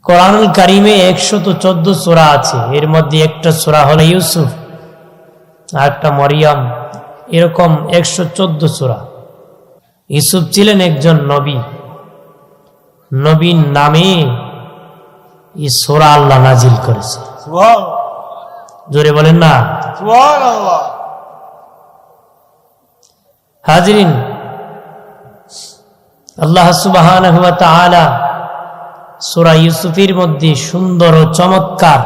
কোরআনুল কারীমে 114 সূরা আছে, এর মধ্যে একটা সূরা হলো ইউসুফ আর একটা মরিয়ম, এরকম 114 সূরা। ইউসুফ ছিলেন একজন নবী, নবীর নামে এই সূরা আল্লাহ নাজিল করেছে। জোরে বলেন না সুবহানাল্লাহ। হাজিরিন, আল্লাহ সুবহানাহু ওয়া তাআলা সূরা ইউসুফের মধ্যে সুন্দর ও চমৎকার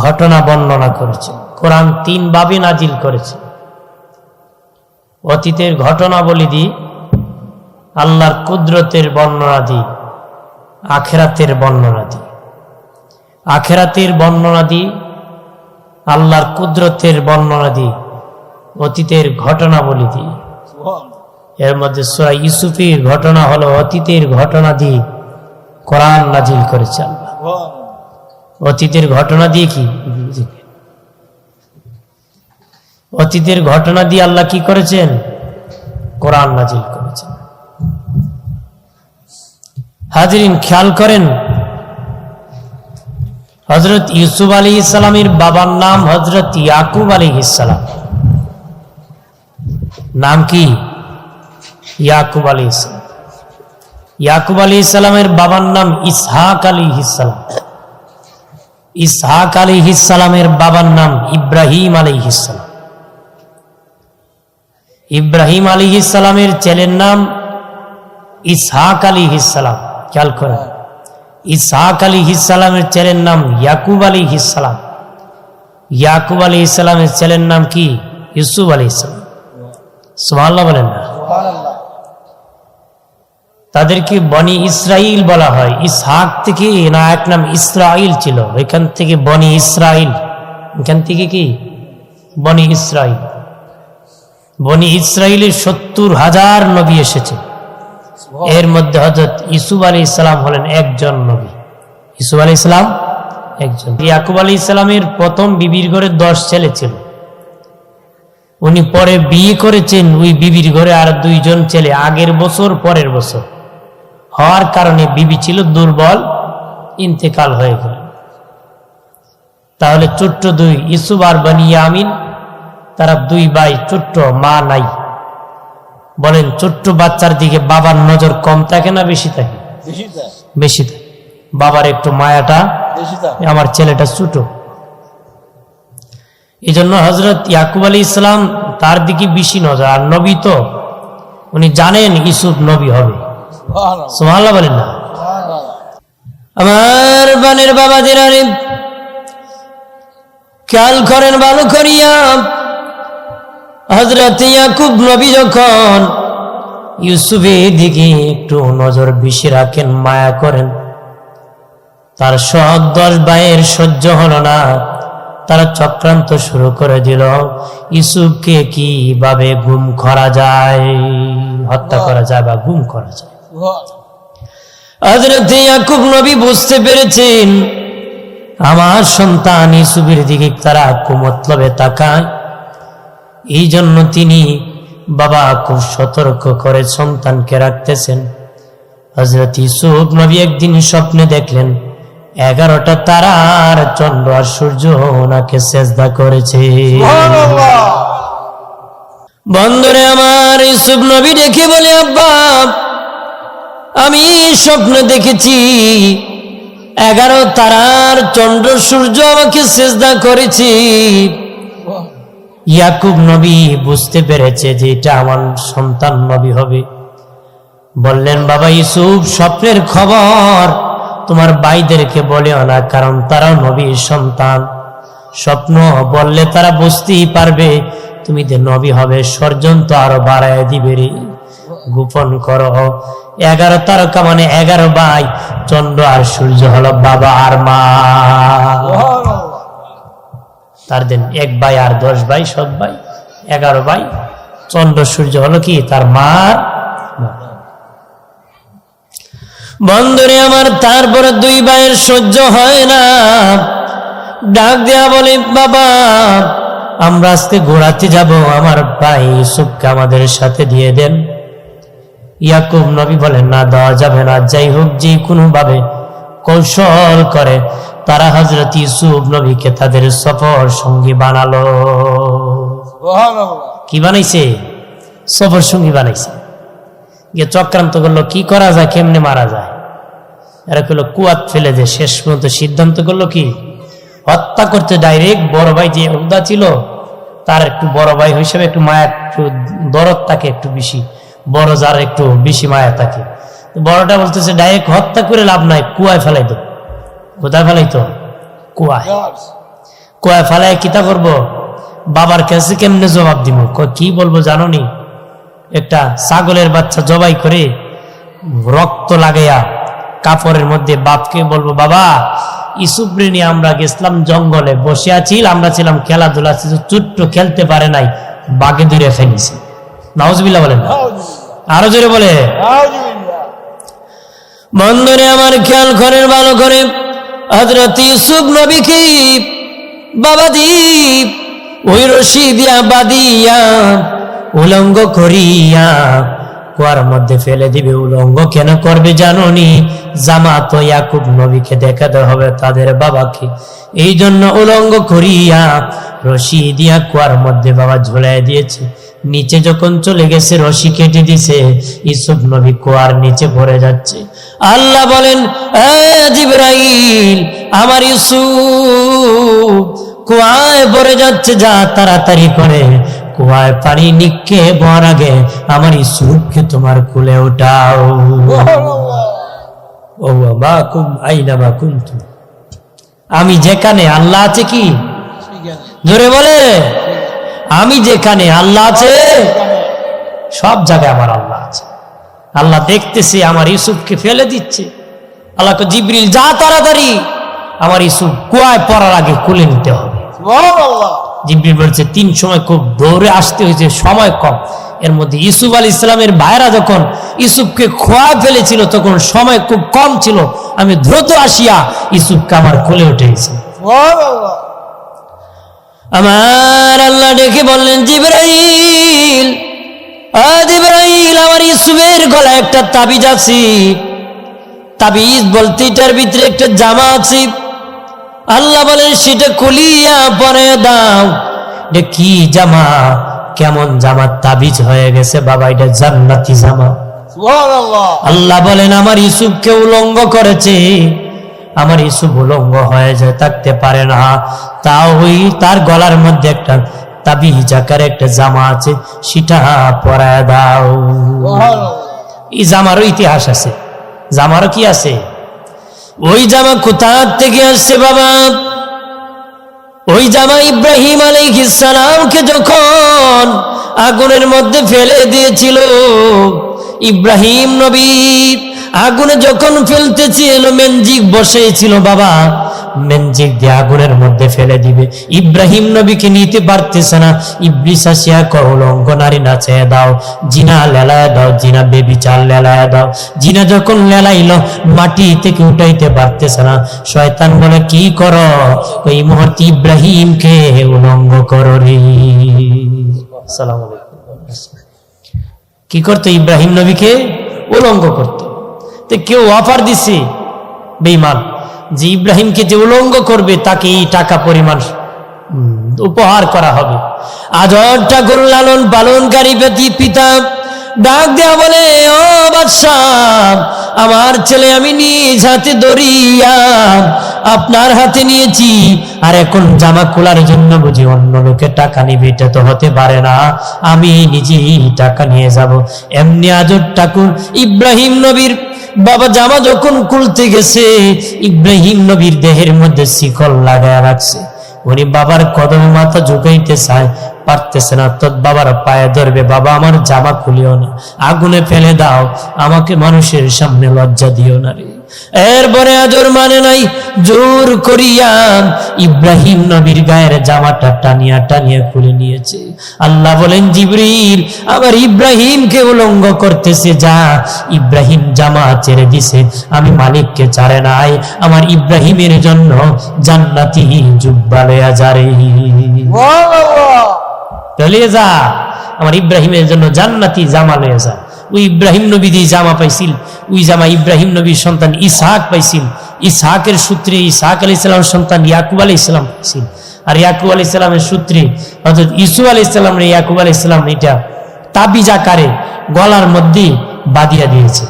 ঘটনা বর্ণনা করেছে। কোরআন 3 ভাবে নাজিল করেছে। অতীতের ঘটনা বলি দি, আল্লাহর কুদরতের বর্ণনা দি, আখিরাতের বর্ণনা দি। আখিরাতের বর্ণনা দি, আল্লাহর কুদরতের বর্ণনা দি, অতীতের ঘটনা বলি দি। এর মধ্যে সূরা ইউসুফের ঘটনা হলো অতীতের ঘটনা দিয়ে কোরআন নাজিল করেছে আল্লাহ। অতীতের ঘটনা দিয়ে কি, অতীতের ঘটনা দিয়ে আল্লাহ কি করেছেন? কোরআন নাজিল করেছেন। হাজিরিন, খেয়াল করেন, হযরত ইউসুফ আলাইহিস সালামের বাবার নাম হযরত ইয়াকুব আলাইহিস সালাম। নাম কি? ইয়াকুব আলাইহিস সালাম। ইয়াকুব আলাইহিস সালামের বাবার নাম ইসহাক আলাইহিস সালাম। ইসহাক আলাইহিস সালামের বাবার নাম ইব্রাহিম আলাইহিস সালাম। ইব্রাহিম আলাইহিস সালামের ছেলের নাম ইসহাক আলাইহিস সালাম। খেয়াল করেন, ইসহাক আলাইহিস সালামের ছেলের নাম ইয়াকুব আলাইহিস সালাম। ইয়াকুব আলাইহিস সালামের ছেলের নাম কি? ইউসুফ আলাইহিস সালাম। সুবহানাল্লাহ বলেন না। তাদেরকে বনি ইসরাইল বলা হয়। ইসহাক থেকে না এক নাম ইসরাইল ছিল, এখান থেকে বনি ইসরাইল, এখান থেকে কি বনি ইসরাইল। বনি ইসরাইলের 70,000 নবী এসেছে, এর মধ্যে হযরত ইউসুফ আলাইহিস সালাম হলেন একজন নবী। ইউসুফ আলাইহিস সালাম একজন। ইয়াকুব আলাইহিস সালামের প্রথম বিবির ঘরে 10 ছেলে ছিল। উনি পরে বিয়ে করেছেন, ওই বিবির ঘরে আর 2 জন ছেলে আগের বছর পরের বছর হওয়ার কারণে বিবি ছিল দুর্বল, ইন্তেকাল হয়ে গেল। তাহলে ছোট্ট 2 ইউসুফ আর বনিয়ামিন, তারা 2 ভাই, ছোট্ট, মা নাই। বলেন, ছোট্ট বাচ্চার দিকে বাবার নজর কম থাকে না বেশি থাকে? বেশি থাকে। বাবার একটু মায়াটা, আমার ছেলেটা ছোট। এই জন্য হযরত ইয়াকুব আলাইহিস সালাম তার দিকে বেশি নজর। আর নবী তো উনি জানেন ইউসুফ নবী হবে। সুবহানাল্লাহ বলেন না। আমার বানের বাবা দিনারে খেয়াল করেন ভালো করিয়া, হযরত ইয়াকুব নবী যখন ইউসুফের দিকে একটু নজর বেশি রাখেন, মায়া করেন, তার সব 10 ভাইয়ের সহ্য হলো না। তারা চক্রান্ত শুরু করে দিল, ইউসুফকে কিভাবে গুম করা যায়, হত্যা করা যায় বা গুম করা যায়। হযরত ইয়াকুব নবী বুঝতে পেরেছেন আমার সন্তান ইউসুফের দিকে তারা কুমতলবে তাকায়। এই জন্য তিনি বাবা খুব সতর্ক করে সন্তানকে রাখতেছেন। হযরত ইউসুফ নবী একদিন স্বপ্নে দেখলেন 11টা তারা আর চন্দ্র আর সূর্য ওনাকে সেজদা করেছে। বন্ধুরে আমার, ইউসুফ নবী দেখে বলে, আব্বা আমি স্বপ্নে দেখেছি 11 তারার চন্দ্র সূর্য আমাকে সেজদা করেছে। ইয়াকুব নবী বুঝতে পেরেছে যে এটা আমার সন্তান নবী হবে। বললেন, বাবা ইউসুফ, স্বপ্নের খবর তোমার ভাইদেরকে বলেও না, কারণ তারাও নবীর সন্তান। স্বপ্ন বললে তারা বুঝতেই পারবে তুমি যে নবী হবে, ষড়যন্ত্র আরো বাড়ায় দিবে রে। গোপন করো। 11 তারকা মানে 11 ভাই, চন্দ্র আর সূর্য হলো বাবা আর মা। তার দেন 1 ভাই আর 10 ভাই, সব ভাই 11 ভাই। চন্দ্র সূর্য হলো কি তার মা। বন্ধুরে আমার, তারপরে 2 ভাইয়ের সহ্য হয় না, ডাক দেয়া বলে, বাবা আমরা আজকে ঘোরাতে যাব, আমার ভাই ইউসুফকে আমাদের সাথে দিয়ে দেন। ইয়াকুব নবী বলেন, না, দেওয়া যাবে না। যাই হোক, যে কোনো ভাবে কৌশল করে তারা হযরত ইউসুফ নবীকে তাদের সফর সঙ্গী বানালো। কি বানাইছে? সফর সঙ্গী বানাইছে। গিয়ে চক্রান্ত করলো কি করা যায়, কেমনে মারা যায়। এরা করলো কুয়াত ফেলে যে শেষ পর্যন্ত সিদ্ধান্ত করলো কি হত্যা করতে। ডাইরেক্ট বড় ভাই যে উদা ছিল তার একটু বড় ভাই হিসেবে একটু মায়া, একটু দরদ থাকে, একটু বেশি বড় যার একটু বেশি মায়া থাকে। বড়টা বলতেছে ডাইরেক্ট হত্যা করে লাভ নাই, কুয়ায় ফেলাই তো। কোথায় ফেলাইতো? কুয়ায়। কুয়ায় ফেলাই কিতা করবো? বাবার কাছে কেমনে জবাব দিব? কি বলবো জানো নি? একটা ছাগলের বাচ্চা জবাই করে রক্ত লাগাইয়া কাপড়ের মধ্যে বাপকে বলবো, বাবা ইউসুফ রে নিয়ে আমরা গেছিলাম জঙ্গলে, বসে আছি, আমরা ছিলাম খেলাধুলা, ছোট্ট খেলতে পারে নাই, বাঘে ধরে ফেলিছে। নাউজুবিল্লাহ বলেন, আরো জোরে বলে। বন্ধুরে আমার খেয়াল করেন ভালো করে, হযরত ইউসুফ নবীকে বাবা দ্বীপ ওই রশি দিয়া বাঁধিয়া উলঙ্গ করিয়া কুয়ার মধ্যে ফেলে দিবে। উলঙ্গ কেন করবে জানোনি? জামাত ইয়াকুব নবীকে দেখাতে হবে তাদের বাবাকে, এই জন্য উলঙ্গ করিয়া রশি দিয়া কুয়ার মধ্যে বাবা ঝুলাই দিয়েছে। নিচে যখন চলে গেছে রশি কেটে দিছে, ইউসুফ নবী কুয়ার নিচে পড়ে যাচ্ছে। আল্লাহ বলেন, জিবরাইল আমার ইউসুফ কুয়ায় পড়ে যাচ্ছে, যা তাড়াতাড়ি করে কুয়ায় পানি নিক্ষেপের আগে আমার ইউসুফকে তোমার কোলে উঠাও। ও মা কুম আইনা মা কুনতুম, আমি যেখানে আল্লাহ আছে, কি জোরে বলে, আমি যেখানে আল্লাহ আছে সব জায়গায় আমার আল্লাহ আছে। আল্লাহ দেখতেছে আমার ইউসুফকে ফেলে দিচ্ছে। আল্লাহকে জিবরিল যা তাড়াতাড়ি আমার ইউসুফ কুয়ায় পড়ার আগে কোলে নিতে হবে। জিবরিল বলছে 3 সময় খুব দৌড়ে আসতে হয়েছে, সময় কম। এর মধ্যে ইউসুফ আলাইহিস সালামের ভাইরা যখন ইউসুফকে খোয়া ফেলেছিল তখন সময় খুব কম ছিল, আমি দ্রুত আসিয়া ইউসুফকে আমার কোলে উঠেছি। আমার আল্লাহ ডেকে বললেন, জিবরাইল জিবরাইল আমার ইউসুফের গলায় একটা তাবিজ আছে। তাবিজ বলতে এটার ভিতরে একটা জামা আছে। আল্লাহ বলেন সেটা খুলিয়া পরে দাও। কি জামা? কেমন জামা? তাবিজ হয়ে গেছে বাবা, এটা জান্নাতি জামা। আল্লাহ বলেন আমার ইউসুফকে উলঙ্গ করেছে। আমার ইউসুফ উলঙ্গ হয়ে যায়, থাকতে পারে না, তাও ওই তার গলার মধ্যে একটা তাবিজ আকারে একটা জামা আছে, সেটা পরায় দাও। এই জামারও ইতিহাস আছে। জামারও কি আছে? ওই জামা কোথা থেকে আসছে বাবা? ওই জামা ইব্রাহিম আলাইহিস সালামকে যখন আগুনের মধ্যে ফেলে দিয়েছিল, ইব্রাহিম নবী আগুনে যখন ফেলতেছিল, মেনজিক বসেছিল বাবা, মেনজিক দিয়ে আগুনের মধ্যে ফেলে দিবে। ইব্রাহিম নবীকে নিতে পারতেছে না। ইবলিস আসিয়া উলঙ্গ নারী নাচায় দাও, জিনা লেলায় দাও, জিনা বেবিচার লেলায় দাও। জিনা যখন লেলাইল মাটি থেকে উঠাইতে পারতেছে না। শয়তান বলে কি করো? এই মুহূর্তে ইব্রাহিমকে উলঙ্গ করো রে। আসসালামু আলাইকুম। কি করতো? ইব্রাহিম নবীকে উলঙ্গ করতো। তো কেউ অফার দিছে বেঈমান যে ইব্রাহিমকে যে উলঙ্গ করবে তাকে এই টাকা পরিমাণ উপহার করা হবে। আজর ঠাকুর লালন পালনকারী পিতা ডাক দেয়া বলে, ও বাদশাহ, আমার ছেলে আমি নিজ হাতে ধরিয়া আপনার হাতে নিয়েছি, আর এখন জামা খোলার জন্য বুঝি অন্য লোকে টাকা নিবে? এটা তো হতে পারে না, আমি নিজেই টাকা নিয়ে যাব। এমনি আজর ঠাকুর ইব্রাহিম নবীর বাবা জামা যখন খুলতে গেছে, ইব্রাহিম নবীর দেহের মধ্যে শিকল লাগায় রাখছে। উনি বাবার কদমে মাথা ঝুঁকাইতে চায়, পারতেছে না। তো বাবার পায়ে ধরবে, বাবা আমার জামা খুলিও না, আগুনে ফেলে দাও, আমাকে মানুষের সামনে লজ্জা দিও না রে। এরপরে আজর মানে নাই, জোর করিয়া ইব্রাহিম নবীর গায়ের জামাটা টানিয়া টানিয়া খুলে নিয়েছে। আল্লাহ বলেন, জিবরিল আবার ইব্রাহিমকে উলঙ্গ করতেছে, যা। ইব্রাহিম জামা ছেড়ে দিছে, আমি মালিককে ছাড়ে নাই, আমার ইব্রাহিমের জন্য জান্নাতি জুব্বা লয়া যা রে, চলিয়ে যা, আমার ইব্রাহিমের জন্য জান্নাতি জামা লয়ে যা। ওই ইব্রাহিম নবী দিয়ে জামা পাইছিল, ওই জামা ইব্রাহিম নবীর সন্তান ইসহাক পাইছিল, ইসহাকের সূত্রে ইসহাক আলাইহিস সালামের সন্তান ইয়াকুব আলাইহিস সালাম পাইছিল, আর ইয়াকুব আলাইহিস সালামের সূত্রে অর্থাৎ ইসু আলাইহিস সালাম ইয়াকুব আলাইহিস সালাম এটা তাবিজ আকারে গলার মধ্যে বাঁধিয়া দিয়েছে।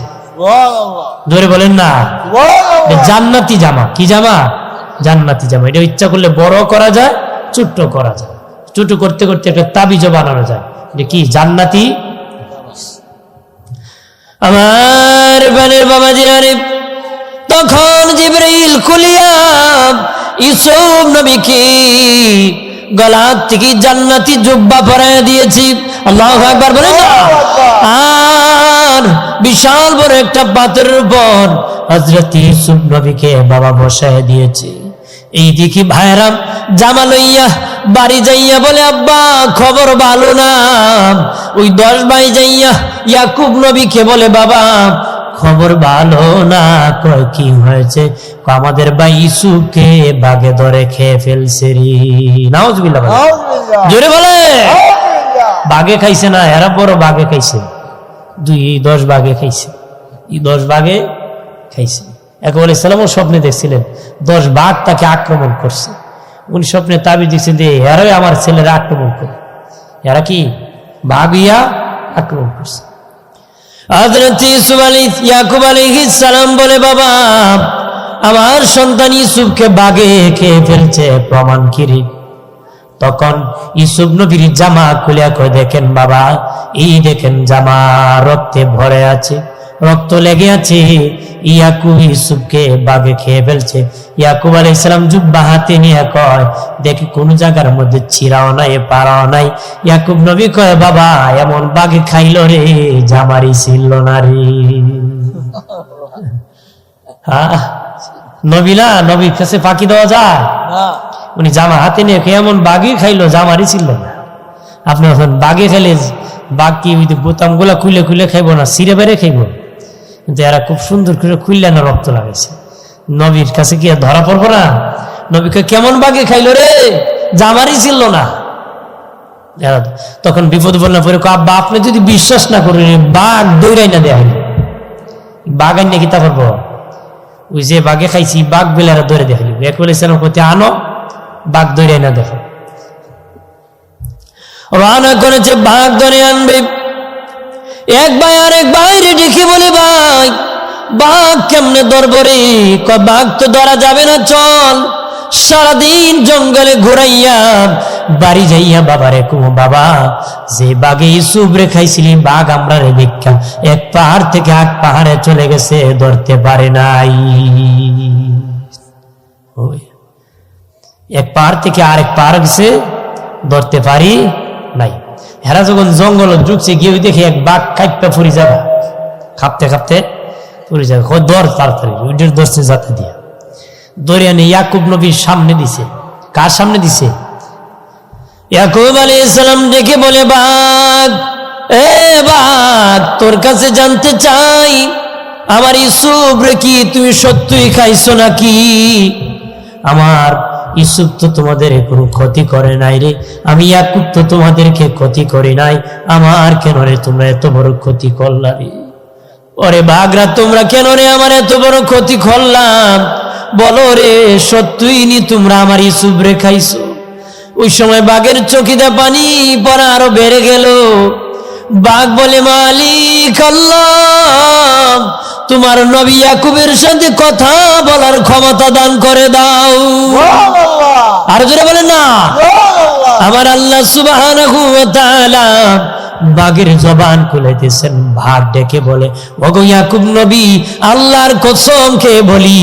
জোরে বলেন না, জান্নাতি জামা। কি জামা? জান্নাতি জামা। এটা ইচ্ছা করলে বড় করা যায়, ছোট্ট করা যায়, ছোট করতে করতে একটা তাবিজও বানানো যায়। এটা কি? জান্নাতি। আমার বানের বাবা জিরারে তখন জিবরাইল খুলিয়া ইউসুফ নবীকে গলা থেকে জান্নাতি জুব্বা পরাইয়া দিয়েছি। আল্লাহু আকবার বলেন না। আর বিশাল বড় একটা পাথরের উপর হযরত ইউসুফ নবীকে বাবা বসায় দিয়েছে। এই দেখি ভাইরা জামা লইয়া বাড়ি যাইয়া বলে, আব্বা খবর ভালো না। ওই 10 ভাই যাইয়া ইয়াকুব নবীকে বলে, বাবা খবর ভালো না। কয় কি হয়েছে? আমাদের ভাই ইউসুফকে বাঘে ধরে খেয়ে ফেলছে রে। নাউজুবিল্লাহ, জোরে বলে। বাঘে খাইছে না, এরা বড় বাঘে খাইছে। 10 বাঘে খাইছে, 10 বাঘে খাইছে। ইয়াকুব আলাইহিস সালাম স্বপ্নে দেখছিলেন 10 বাঘ তাকে আক্রমণ করছে। উনি স্বপ্নে তাবিজ দিচ্ছেন যে এরাই আমার ছেলেরা আক্রমণ করে, এরা কি বাঘ ইয়া আক্রমণ করছে। হযরত ইয়াকুব আলাইহিস সালাম বলে, বাবা আমার সন্তান ইউসুফকে বাঘে খেয়ে ফেলছে, প্রমাণ কি রে? তখন ইউসুফ নবীর জামা খুলিয়া কয়, দেখেন বাবা, এই দেখেন জামা রক্তে ভরে আছে, রক্ত লেগে আছে। ইয়াকুব ইউসুফকে বাঘে খেয়ে ফেলছে। ইয়াকুব আলাইহিস সালাম জুব্বা হাতে নিয়ে কয়, দেখি কোন জায়গার মধ্যে ছিঁড়াও নাই, পাড়াও নাই। ইয়াকুব নবী কয়, বাবা এমন বাঘে খাইলো রে, জামারি ছিল না রে। হ্যাঁ, নবী না, নবীর কাছে ফাঁকি দেওয়া যায়? উনি জামা হাতে নিয়ে এমন বাঘই খাইলো, জামারি ছিল না। আপনি এখন বাঘে খেলে বাঘ কি বোতাম গুলা খুলে খুলে খাইবো না, ছিঁড়ে বেড়ে খাইবো? কিন্তু এরা খুব সুন্দর করে খুললে না রক্ত লাগাইছে। নবীর কাছে কি আর ধরা পড়বো না? নবীকে কেমন বাঘে খাইলো রে, জামারি ছিল না। তখন বিপদ বললে পরে, আব্বা আপনি যদি বিশ্বাস না করেন, বাঘ দৌড়াই না দেয়, বাঘ আইন নাকি তা করবো? ওই যে বাঘে খাইছি, বাঘ বেলারা দৌড়ে দেখালি। ইয়াকুব আলাইহিস সালাম কইতে, আনো, বাঘ দৌড়াই না দেখো। রওনা করেছে, বাঘ ধরে আনবে। এক ভাই আরেক ভাইরে ডেকে বলে, ভাই বাঘ কেমনে ধরবো রে? কয় বাঘ তো ধরা যাবে না, চল সারাদিন জঙ্গলে ঘুরাইয়া বাড়ি যাইয়া বাবারে কমো, বাবা যে বাঘে ইউসুফ রে খাইছিলি, বাঘ আমরা রে ভিক্ষা এক পাহাড় থেকে এক পাহাড়ে চলে গেছে, ধরতে পারে নাই। এক পাহাড় থেকে আরেক পাহাড় গেছে, ধরতে পারি নাই। হেরা যখন জঙ্গল ঢুকছে, গিয়ে দেখে এক বাঘ কাইপা ফুরি যাবে, খাপতে খাপতে ফুরি যাবে। দর তাড়াতাড়ি ওইটার দর্শে যাতে দিয়া দরিয়া নিয়ে ইয়াকুব নবীর সামনে দিছে। কার সামনে দিছে? ইয়াকুব আলাইহিস সালাম ডেকে বলে, বাঘ এ বাঘ, তোর কাছে জানতে চাই, আমার ইউসুফ রে কি তুমি সত্যই খাইছো নাকি? আমার ইউসুফ তো তোমাদের কোনো ক্ষতি করে নাই রে, আমি ইয়াকুব তো তোমাদেরকে ক্ষতি করি নাই, আমার কেন রে তোমরা এত বড় ক্ষতি করলা রে? ওরে বাঘরা, তোমরা কেন রে আমার এত বড় ক্ষতি করলাম? বলো রে, সত্যই নি তোমরা আমার ইউসুফ রে খাইছো? ওই সময় বাঘের চোখে পানি পড়া আরো বেড়ে গেল। বাঘ বলে, মালিক আল্লাহ, তোমার নবী ইয়াকুবের সাথে কথা বলার ক্ষমতা দান করে দাও। আর জোরে বলেন না, আমার আল্লাহ সুবহানাহু ওয়া তাআলা বাঘের জবান খুলে দিয়েছেন। ভাগ ডেকে বলে, ওগো ইয়াকুব নবী, আল্লাহর কসম খেয়ে বলি,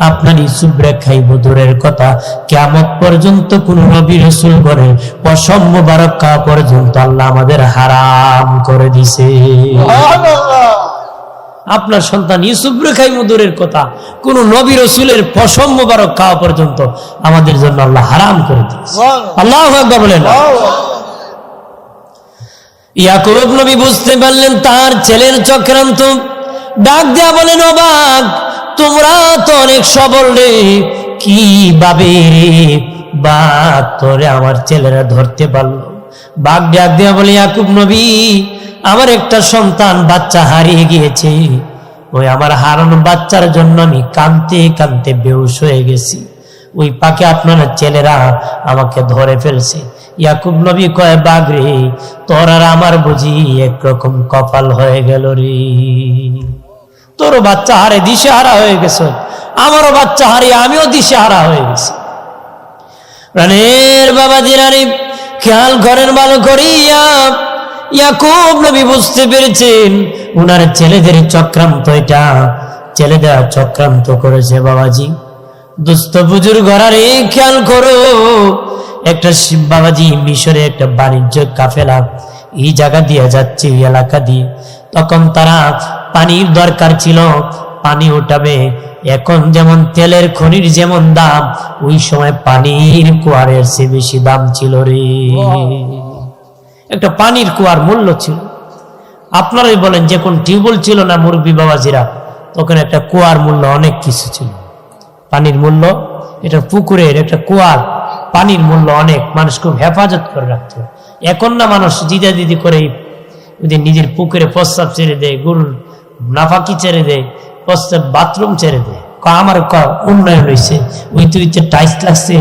আপনার ইউসুফ রে খাইব দূরের কথা, কিয়ামত পর্যন্ত কোন নবী রাসূল করে পশম মোবারক খাওয়া পর্যন্ত আল্লাহ আমাদের হারাম করে দিছে। আপনার সন্তান ইউসুফ রে খাইব দূরের কথা, কোন নবী রাসূলের পশম মোবারক খাওয়া পর্যন্ত আমাদের জন্য আল্লাহ হারাম করে দিয়েছে। আল্লাহু আকবার বলেন। ইয়াকুব নবী বুঝতে পারলেন তার ছেলের চক্রান্ত। ডাক দেয়া বলেন, ও বাঘ, তোমরা তো অনেক সবল রে, কিভাবে রে বাঘ তোরে আমার ছেলেরা ধরতে পারলো? বাঘ ডাক দেয়া বলে, ইয়াকুব নবী, আমার একটা সন্তান বাচ্চা হারিয়ে গিয়েছে, ওই আমার হারানো বাচ্চার জন্য আমি কাঁদতে কাঁদতে বেহুশ হয়ে গেছি, ওই পাকে আপনারা ছেলেরা আমাকে ধরে ফেলছে। ইয়াকুব নবী কয়, বাঘ রে, তোর আর আমার বুঝি একরকম কপাল হয়ে গেল রে, তোরও বাচ্চা হারে দিশে হারা হয়ে গেছে, আমারও বাচ্চা হারিয়ে আমিও দিশে হারা হয়ে গেছি। প্রাণের বাবা জিরানি খেয়াল করেন ভালো করিয়া, ইয়াকুব নবী বুঝতে পেরেছেন উনার ছেলেদের চক্রান্ত, এটা ছেলেদের চক্রান্ত করেছে। বাবাজি দুস্থ বুজুর্গ ঘরারে খেয়াল করো, একটা বাবাজি মিশরে একটা বাণিজ্য কাফেলা এই জায়গা দিয়ে যাচ্ছে, এই এলাকা দিয়ে। তখন তারা পানির দরকার ছিল, পানি উঠাবে। এখন যেমন তেলের খনির যেমন দাম, ওই সময় পানির কুয়ারের চেয়ে বেশি দাম ছিল রে। একটা পানির কুয়ার মূল্য ছিল, আপনারাই বলেন যখন টিউবওয়েল ছিল না মুরব্বী বাবাজিরা, তখন একটা কুয়ার মূল্য অনেক কিছু ছিল। পানির মূল্য, এটা পুকুরের একটা কুয়ার পানির মূল্য অনেক, মানুষ খুব হেফাজত করে রাখত। এখন না মানুষ দিদা দিদি করে নিজের পুকুরে প্রস্তাব ছেড়ে দেয়, গরুর নাফাকি ছেড়ে দেয়, প্রস্তাব বাথরুম ছেড়ে দেয়। আমার উন্নয়ন হয়েছে, ওই তুই টাইস লাগছে,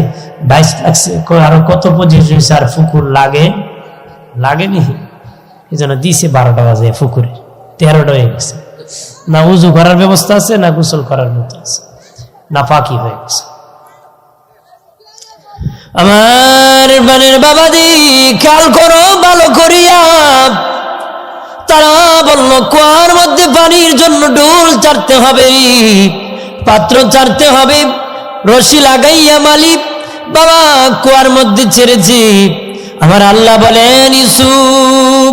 ডাইস লাগছে, আরো কত পজিশ হয়েছে, আর পুকুর লাগেনি, এই জন্য দিছে 12টা বাজে, পুকুরে 13টা হয়ে গেছে। না উজু করার ব্যবস্থা আছে, না গোসল করার মতো আছে, না পাকি হয়ে গেছে। আমার বানের বাবাজি খেয়াল করো ভালো করিয়া, তারা বলল কুয়ার মধ্যে পানির জন্য ডোল চারতে হবে, পাত্র চারতে হবে, রশি লাগাইয়া মালিক বাবা কুয়ার মধ্যে ছেড়েছি। আমার আল্লাহ বলেন, ইউসুফ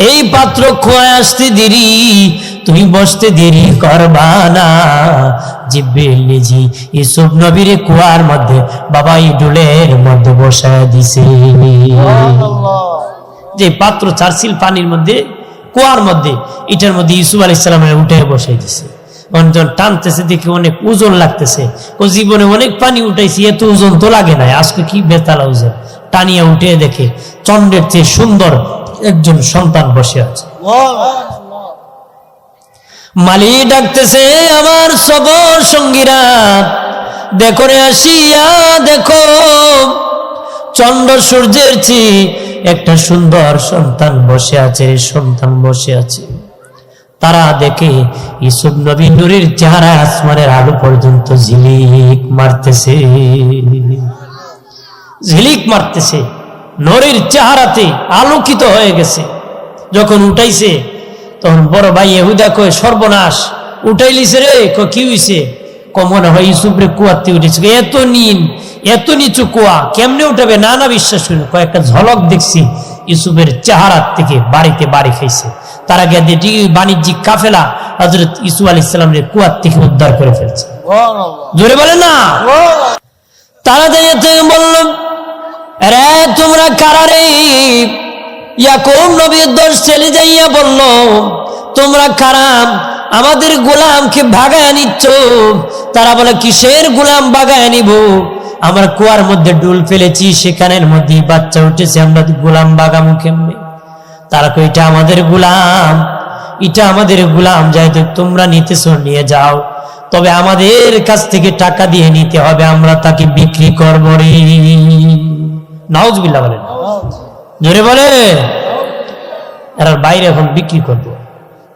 এই পাত্র কুয়ায় আসতে দেরি, তুমি বসতে দেরি করবা না। জিব্রিল নিজে ইউসুফ নবীর কুয়ার মধ্যে বাবা এই ডোলের মধ্যে বসায় দিছে। যে পাত্র চারছিল পানির মধ্যে, কুয়ার মধ্যে, এটার মধ্যে ইউসুফ আলাইহিস সালামের উঠে বসাই দিছে। অঞ্জন টানতেছে, দেখে অনেক ওজন লাগতেছে, ও জীবনে অনেক পানি উঠাইছি, এত ওজন তো লাগে না, আজকে কি বেতালা ওজন। টানিয়া উঠে দেখে চন্দ্রের চেয়ে সুন্দর একজন সন্তান বসে আছে। মালি ডাকতেছে, আমার সবর সঙ্গীরা দেখো রে আসিয়া, দেখো চন্দ্র সূর্যের চেয়ে একটা সুন্দর সন্তান বসে আছে, সন্তান বসে আছে। তারা দেখে ইউসুফ নবী নূরের চেহারা আসমানের আলো পর্যন্ত ঝিলিক মারতেছে, ঝিলিক মারতেছে, নূরের চেহারাতে আলোকিত হয়ে গেছে। যখন উঠাইছে তখন বড় ভাই ইহুদা কয়, সর্বনাশ, উঠাইলিছে রে। কি হইছে? মনে হয় ইউসুফ রে কুয়াতে উঠেছে, এত নিচু কুয়া কেমনে উঠাবে? না না বিশ্বাস করি, কয়েকটা ঝলক দেখছি ইউসুফের চেহারার থেকে বাড়িতে বাড়ি খাইছে। তারা গিয়ে বাণিজ্যিক কাফেলা হযরত ইউসুফ আলাইহিস সালামের কুয়ার থেকে উদ্ধার করে ফেলছে। জোরে বলেন না। তারা বলল, আরে তোমরা কারা রে? ইয়াকুব নবীর 10 ছেলে যাইয়া বলল, তোমরা কারা? আমাদের গোলামকে ভাগায় নিচ্ছ। তারা বলে, কিসের গোলাম ভাগায় নিব? আমরা কুয়ার মধ্যে ডুল ফেলেছি, সেখানের মধ্যে বাচ্চা উঠেছে, আমরা গোলাম ভাগামু কেমনে? তারা কই, এটা আমাদের গোলাম, এটা আমাদের গোলাম, যাই তো তোমরা নিতেছো নিয়ে যাও, তবে আমাদের কাছ থেকে টাকা দিয়ে নিতে হবে, আমরা তাকে বিক্রি করবো রে। নাউজুবিল্লাহ বলেন, জোরে বলে। এরা বাইরে এখন বিক্রি করবো।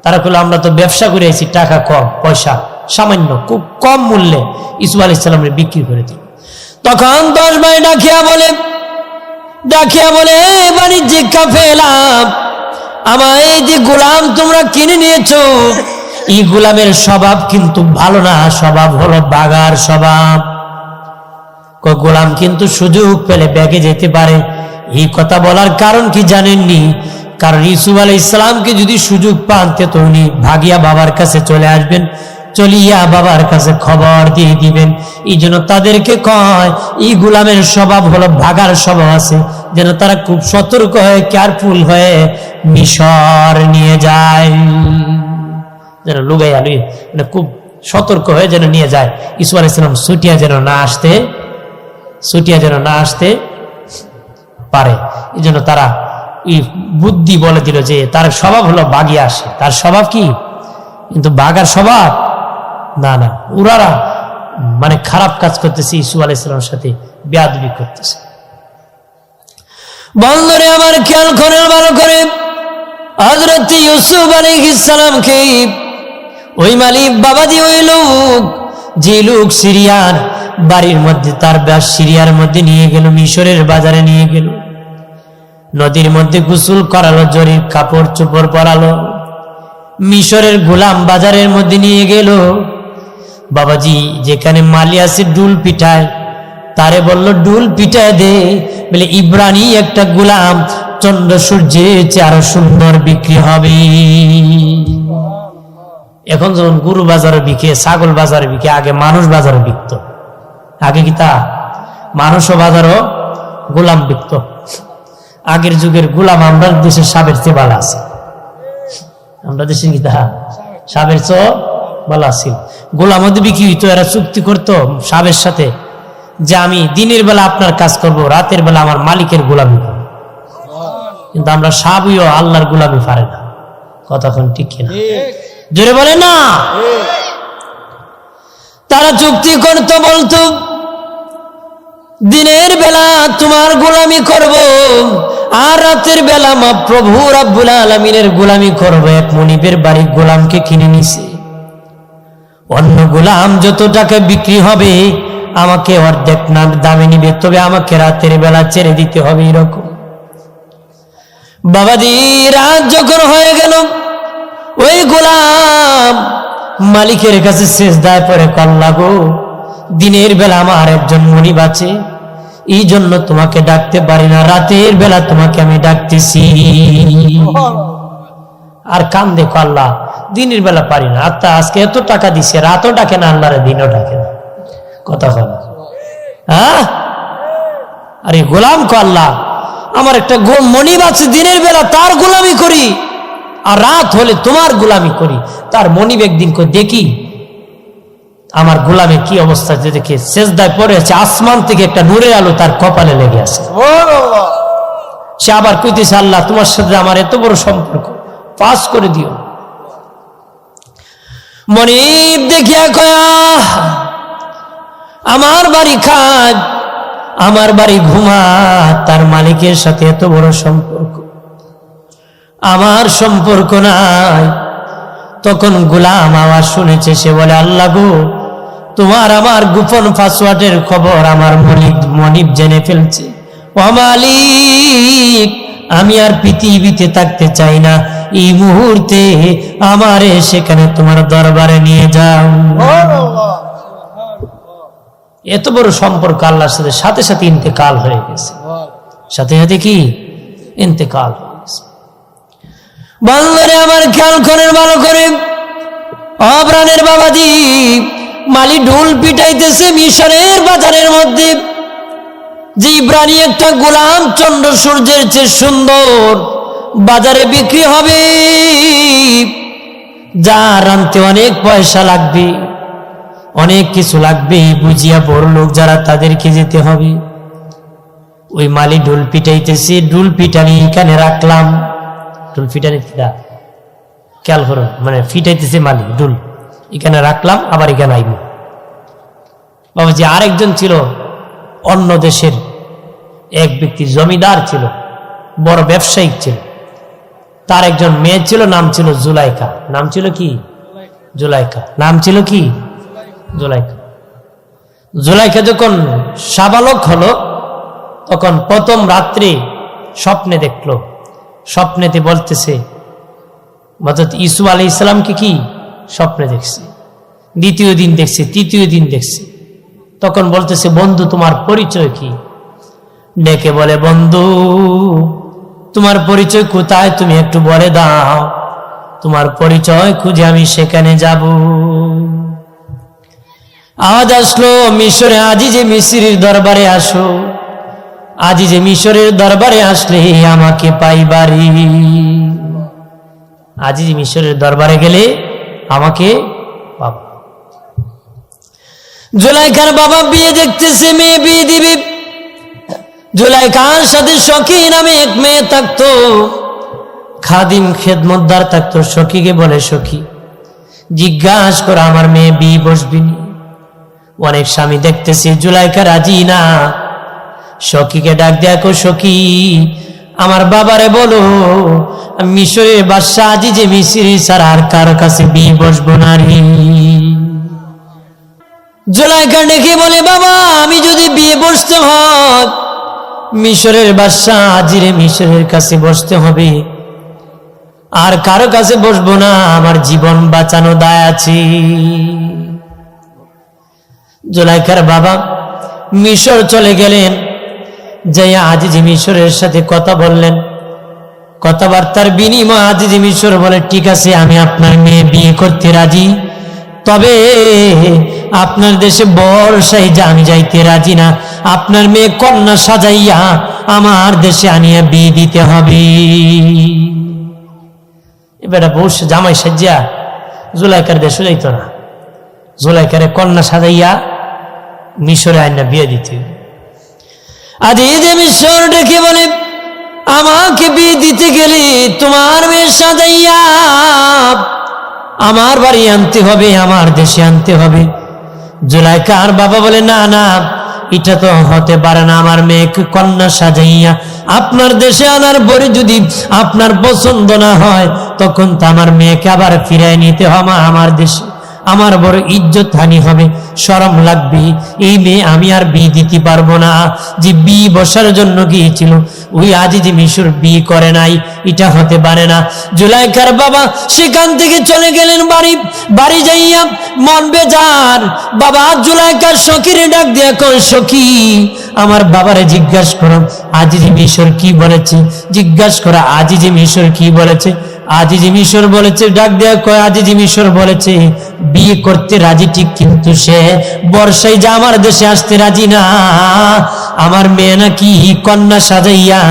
তারা কইল, আমরা তো ব্যবসা করে আছি, টাকা কম, পয়সা সামান্য, খুব কম মূল্যে ইউসুফ আলাইহিস সালামকে বিক্রি করে দিল। তখন 10 ভাই ডাকিয়া বলে, বাণিজ্যিক কাফেলা, আমার এই যে গোলাম তোমরা কিনে নিয়েছো, এই গোলামের স্বভাব কিন্তু ভালো না, স্বভাব হলো বাগার স্বভাব। গোলাম কিন্তু সুযোগ পেলে ব্যাগে যেতে পারে। এই কথা বলার কারণ কি জানেননি? কারণ ইউসুফ আলাইহিস সালামকে যদি সুযোগ পান, তো উনি ভাগিয়া বাবার কাছে চলে আসবেন, চলিয়া বাবার কাছে খবর দিয়ে দিবেন। এই জন্য তাদেরকে কয়, এই গোলামের স্বভাব হলো ভাগার স্বভাব আছে, যেন তারা খুব সতর্ক হয়ে, কেয়ারফুল হয়ে মিশর নিয়ে যায়, যেন লুগাইয়া মানে খুব সতর্ক হয়ে যেন নিয়ে যায়। ইউসুফ আলাইহিস সালাম ছুটিয়া যেন না আসতে পারে। এই জন্য তারা বুদ্ধি বলে দিল যে তার স্বভাব হলো বাঘে আসে, তার স্বভাব কি, কিন্তু বাঘার স্বভাব না, না, উরারা মানে খারাপ কাজ করতেছে, ইউসুফ আলাইহিস সালামের সাথে বেয়াদবি করতেছে। বন্ধুরে আমার খেয়াল করেন ভালো করে, হযরত ইউসুফ আলাইহিস সালামকে ওই মালিক বাবাজি, ওই লোক, যে লোক সিরিয়ার বাড়ির মধ্যে, তার সিরিয়ার মধ্যে নিয়ে গেল, মিশরের বাজারে নিয়ে গেল, নদীর মধ্যে গোসল করালো, জরির কাপড় চোপড় পরালো, মিশরের গোলাম বাজারের মধ্যে নিয়ে গেল। বাবাজি যেখানে মালি আছে ডুল পিঠায়, তারে বলল ডুল পিঠায় দে, বলে ইব্রানি একটা গোলাম চন্দ্র সূর্যের চেয়ে আরো সুন্দর বিক্রি হবে। এখন যখন গরু বাজারে বিকে, ছাগল বাজারে বিকে, আগে মানুষ বাজারে বিকত, আগে কি তা মানুষও বাজারও গোলাম বিকত। আগের যুগের গোলাম আমরা দেশের সাবের চেয়ে ভালো আছে, আমরা দেশের কি তা সাবের চেয়ে ভালো আছি। গোলাম মধ্যে বিক্রি হইতো, এরা চুক্তি করতো সাবের সাথে যে আমি দিনের বেলা আপনার কাজ করব, রাতের বেলা আমার মালিকের গোলামি করব। কিন্তু আমরা সাবইও আল্লাহর গোলামি পারে না, কতক্ষণ ঠিক কিনা জোরে বলে না। তারা চুক্তি করতো, বলতো দিনের বেলা তোমার গোলামি করব, আর রাতের বেলা মা প্রভু রাব্বুল আলামিনের গোলামি করব। এক মনিবের বাড়ির গোলামকে কিনে নিছে, অন্য গোলাম যত টাকা বিক্রি হবে আমাকে অর্ধেক দামে নিবে, তবে আমাকে রাতের বেলা ছেড়ে দিতে হবে। এরকম বাবাজি রাত যখন হয়ে গেল, ওই গোলাম মালিকের কাছে সেজদায় পড়ে কল্লা গো, দিনের বেলা আমার একজন মনিব আছে, এই জন্য তোমাকে ডাকতে পারি না, রাতের বেলা তোমাকে আমি ডাকতেছি। আর কান্দে কল্লা, দিনের বেলা পারি না, আজকে এত টাকা দিছে, রাতও ডাকে না, আল্লাহরে দিনও ডাকে না, কথা বলে হ্যাঁ। আরে গোলাম কল্লা, আমার একটা মনিব আছে, দিনের বেলা তার গোলামি করি, আর রাত হলে তোমার গোলামি করি। তার মনিব একদিন করে দেখি আমার গোলামের কি অবস্থা, দেখে সেজদায় পড়েছে, আসমান থেকে একটা নূরের আলো তার কপালে লেগে আছে। সে আবার কইতেছে আল্লাহ তোমার সাথে আমার এত বড় সম্পর্ক, পাস করে দিও। মনিব দেখিয়া কয়া আমার বাড়ি খাজ, আমার বাড়ি ঘুমা, তার মালিকের সাথে এত বড় সম্পর্ক, আমার সম্পর্ক নাই। তখন গোলাম আওয়াজ শুনেছে, সে বলে আল্লাহ গো, তোমার আমার গোপন পাসওয়ার্ডের খবর আমার মনিব জেনে ফেলছে। ও মালিক, আমি আর পৃথিবীতে থাকতে চাই না, এই মুহূর্তে আমারে সেখানে তোমার দরবারে নিয়ে যাও। এত বড় সম্পর্ক আল্লাহর সাথে, সাথে সাথে ইন্তেকাল হয়ে গেছে, সাথে সাথে কি ইন্তেকাল হয়ে গেছে। বাংলারে আমার খেয়াল করেন ভালো করে, অপ্রাণের বাবাজি মালি ঢোল পিটাইতেছে মিশরের বাজারের মধ্যে, যে ইব্রানি একটা গোলাম চন্দ্র সূর্যের চেয়ে সুন্দর বাজারে বিক্রি হবে, যা আনতে অনেক পয়সা লাগবে, অনেক কিছু লাগবে, বুঝিয়া বড় লোক যারা তাদেরকে যেতে হবে। ওই মালি ঢোল পিটাইতেছে, ঢোল পিটানি এখানে রাখলাম, ঢোল পিটানি খেয়াল করুন, মানে ফিটাইতেছে মালি ঢোল, এখানে রাখলাম, আবার এখানে আইব। বাবাজি আরেকজন ছিল অন্য দেশের এক ব্যক্তি, জমিদার ছিল, বড় ব্যবসায়িক ছিল, তার একজন মেয়ে ছিল, নাম ছিল জুলাইখা। নাম ছিল কি? জুলাইখা। নাম ছিল কি? জুলাইখা। জুলাইখা যখন সাবালক হলো, তখন প্রথম রাত্রে স্বপ্নে দেখলো, স্বপ্নেতে বলতেছে হযরত ইউসুফ আলাইহিস সালামকে কি স্বপ্নে দেখছে, দ্বিতীয় দিন দেখছে, তৃতীয় দিন দেখছে। তখন বলতেছে বন্ধু তোমার পরিচয় কি? ডেকে বলে বন্ধু তোমার পরিচয় কোথায়, তুমি একটু বলে দাও, তোমার পরিচয় খুঁজে আমি সেখানে যাব। আওয়াজ আসলো মিশরে, আজিজে মিসরির দরবারে আসো, আজিজে মিশরের দরবারে আসলে আমাকে পাইবারি। আজিজে মিশরের দরবারে গেলে আমাকে পাবা। জুলাইখার বাবা বিয়ে দেখতেছে, মেয়ে বিয়ে দিবি, জুলাইখার সাথে সখী নামে এক মেয়ে থাকতো, খাদিম খেদমতদার থাকতো। সখীকে বলে, সখী জিজ্ঞাসা কর আমার মেয়ে বিয়ে বসবিনি। অনেক স্বামী দেখতেছি, জুলাইখা রাজি না। সখীকে ডাক দেখো, সখী আমার বাবারে বলো মিশরের বাদশা আজি যে মিশরি ছাড়া আর কারো কাছে বিয়ে বসবো না রে। জুলাইখা ডেকে বলে, বাবা আমি যদি বিয়ে বসতে হয় মিশরের বাদশা আজিরে মিশরের কাছে বসতে হবে, আর কারো কাছে বসবো না, আমার জীবন বাঁচানো দায় আছে। জুলাইখার বাবা মিশর চলে গেলেন, যাইয়া আজিজি মিশরের সাথে কথা বললেন। কথাবার্তার বিনিময় আজিজি মিশর বলে, ঠিক আছে আমি আপনার মেয়ে বিয়ে করতে রাজি, তবে আপনার দেশে বর্ষায় যা আমি যাইতে রাজি না। আপনার মেয়ে কন্যা সাজাইয়া আমার দেশে আনিয়া বিয়ে দিতে হবে। এবার বর্ষ জামাই সাজিয়া জুলাইখার দেশে যাইত না, জুলাইখারে কন্যা সাজাইয়া মিশরে আইনা বিয়ে দিতে। আজ এই যে মিশর ডেকে বলে, আমাকে বিয়ে দিতে গেলে তোমার মেয়ে সাজাইয়া আমার বাড়ি আনতে হবে, আমার দেশে আনতে হবে। জুলাইখার বাবা বলে, না না এটা তো হতে পারে না, আমার মেয়েকে কন্যা সাজাইয়া আপনার দেশে আনার পরে যদি আপনার পছন্দ না হয় তখন তো আমার মেয়েকে আবার ফিরাই নিতে হবে আমার দেশে, আমার বড় ইজ্জত হানি হবে, শরম লাগবে। এই মেয়ে আমি আর বিয়ে দিতে পারবো না। যে বিয়ে বসার জন্য গিয়েছিল ওই আজিজি মিশর বিয়ে করে নাই, এটা হতে পারে না। জুলাইখার বাবা সেখান থেকে চলে গেলেন বাড়ি। বাড়ি যাইয়া মন বেজার, বাবা জুলাইখার সখীরে ডাক দিয়া কই, সখী আমার বাবারে জিজ্ঞাসা করো আজিজি মিশর কি বলেছে, জিজ্ঞাসা করা আজিজি মিশর কি বলেছে। আজিজি মিশর বলেছে, ডাক দেয়া কয় আজিজি মিশর বলেছে বিয়ে করতে রাজি ঠিক, কিন্তু সে বর্ষায় যা আমার দেশে আসতে রাজি না। আমার মেয়ে নাকি কন্যা সাজাইয়া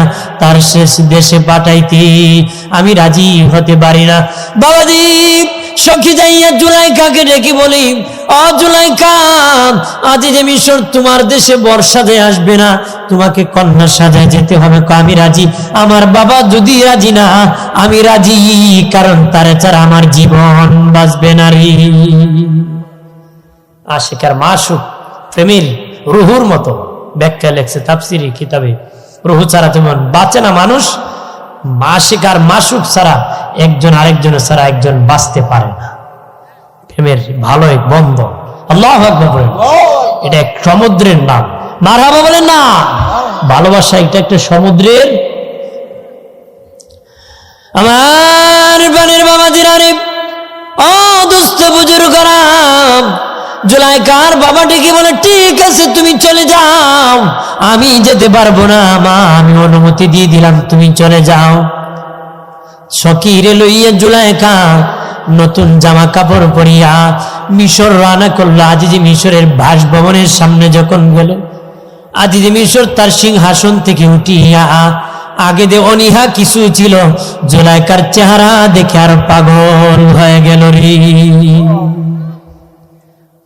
তার শেষ দেশে পাঠাইতে আমি রাজি হতে পারি না। বাবাজি সখী যাইয়া জুলাইখাকে ডেকে বলি, ও জুলাইখা আজিজি মিশর তোমার দেশে বর্ষাতে আসবে না, তোমাকে কন্যা সাজায় যেতে হবে। আমি রাজি, আমার বাবা যদি রাজি না আমি রাজি, কারণ তারে ছাড়া আমার জীবন বাঁচবে না রে। আশিকার মাসুক প্রেমের রুহুর মতো ব্যাখ্যা লেখছে তাফসিরি কিতাবে, রুহু ছাড়া তেমন বাঁচে না মানুষ, আশিকার মাসুক ছাড়া একজন আরেকজনের ছাড়া একজন বাঁচতে পারে না। প্রেমের ভালো এক বন্ধ, আল্লাহু আকবার বলেন, এটা এক সমুদ্রের নাম। মারহাবা বলেন না, ভালোবাসা এটা একটা সমুদ্রের। আমার প্রাণের বাবাজিরা রে, ও দোস্ত বুজুর্গরা, জুলাইখার বাবা ডেকে বলে, ঠিক আছে তুমি চলে যাও, আমি যেতে পারবো না মা, আমি অনুমতি দিয়ে দিলাম তুমি চলে যাও। সখীরে লইয়া জুলাইখা নতুন জামা কাপড় পরিয়া মিশর রানা করলো। আজিজি মিশরের বাসভবনের সামনে যখন গেল, আজিজি মিশর তার সিংহাসন থেকে উঠিয়া, আগে যে অনীহা কিছু ছিল জুলাইখার চেহারা দেখে আর পাগল হয়ে গেল রে।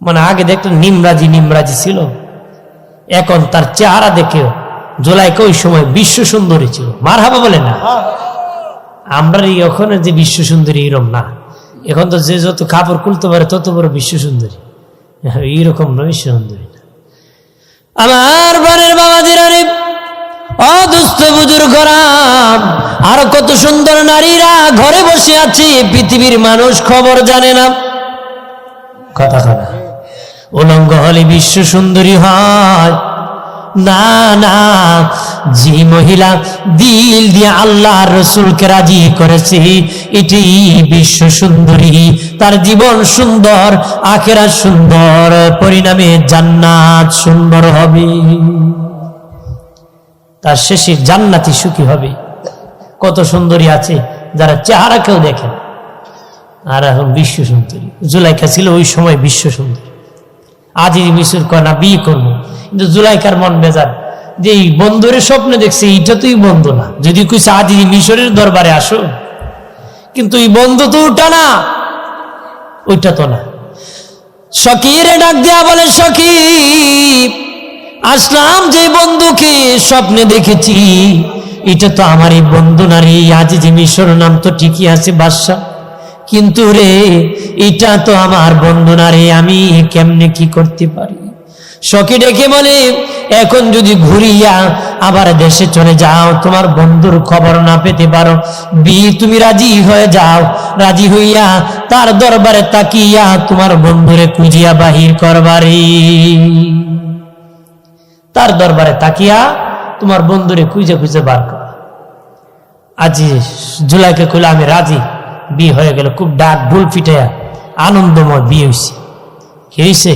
মানে আগে দেখলো নিমরাজি নিমরাজি ছিল, এখন তার চেহারা দেখে জুলাইখা ওই সময় বিশ্ব সুন্দরী ছিল। মারহাবা বলে না, আমরা ওখানে যে বিশ্ব সুন্দরী এরকম না, এখন তো যে যত কাপড় খুলতে পারে তত বড় বিশ্ব সুন্দরী, এইরকম না বিশ্ব সুন্দরী। আমার বাড়ির বাবাজিরা রে, অদুস্থ বুজুর্গরা, আর কত সুন্দর নারীরা ঘরে বসে আছে, পৃথিবীর মানুষ খবর জানে না। কথা কথা উলঙ্গ হলে বিশ্ব সুন্দরী হয় না, না, যে মহিলা দিল দিয়ে আল্লাহ রসুলকে রাজি করেছে এটি বিশ্ব সুন্দরী, তার জীবন সুন্দর, আখিরাত সুন্দর, পরিণামে জান্নাত সুন্দর হবে, তার শেষে জান্নাতি সুখী হবে। কত সুন্দরী আছে যারা চেহারা কেউ দেখে না, আর এখন বিশ্ব সুন্দরী। জুলাইখা ছিল ওই সময় বিশ্ব সুন্দরী। আজিজ মিশর কয় না বিয়ে করবো, কিন্তু জুলাইখার মন বেজার যে এই বন্ধুরের স্বপ্নে দেখছে, এইটা তুই বন্ধু না। যদি কইছে আজিজ মিশরের দরবারে আসো, কিন্তু এই বন্ধু তো ওটা না, ওইটা তো না। সখীরে ডাক দেয়া বলে, সখী আসলাম যে বন্ধুকে স্বপ্নে দেখেছি, এটা তো আমার এই বন্ধু না রে। আজিজ মিশর নাম তো ঠিকই আছে বাদশা, কিন্তু রে এটা তো আমার বন্ধু না রে, আমি কেমনে কি করতে পারি? সখী ডেকে বলে, এখন যদি ঘুরিয়া আবার দেশে চলে যাও, তোমার বন্ধুর খবর না পেতে পারো, তুমি রাজি হয়ে যাও। রাজি হইয়া তার দরবারে তাকিয়া তোমার বন্ধুরে খুঁজিয়া বাহির করবারে। তার দরবারে তাকিয়া তোমার বন্ধুরে খুঁজে খুঁজে বার কর। আজি জুলাইকে কইল, আমি রাজি। বিয়ে হয়ে গেল, খুব ডাক ঢোল পিটাইয়া আনন্দময় বিয়ে হয়েছে। কি হয়েছে?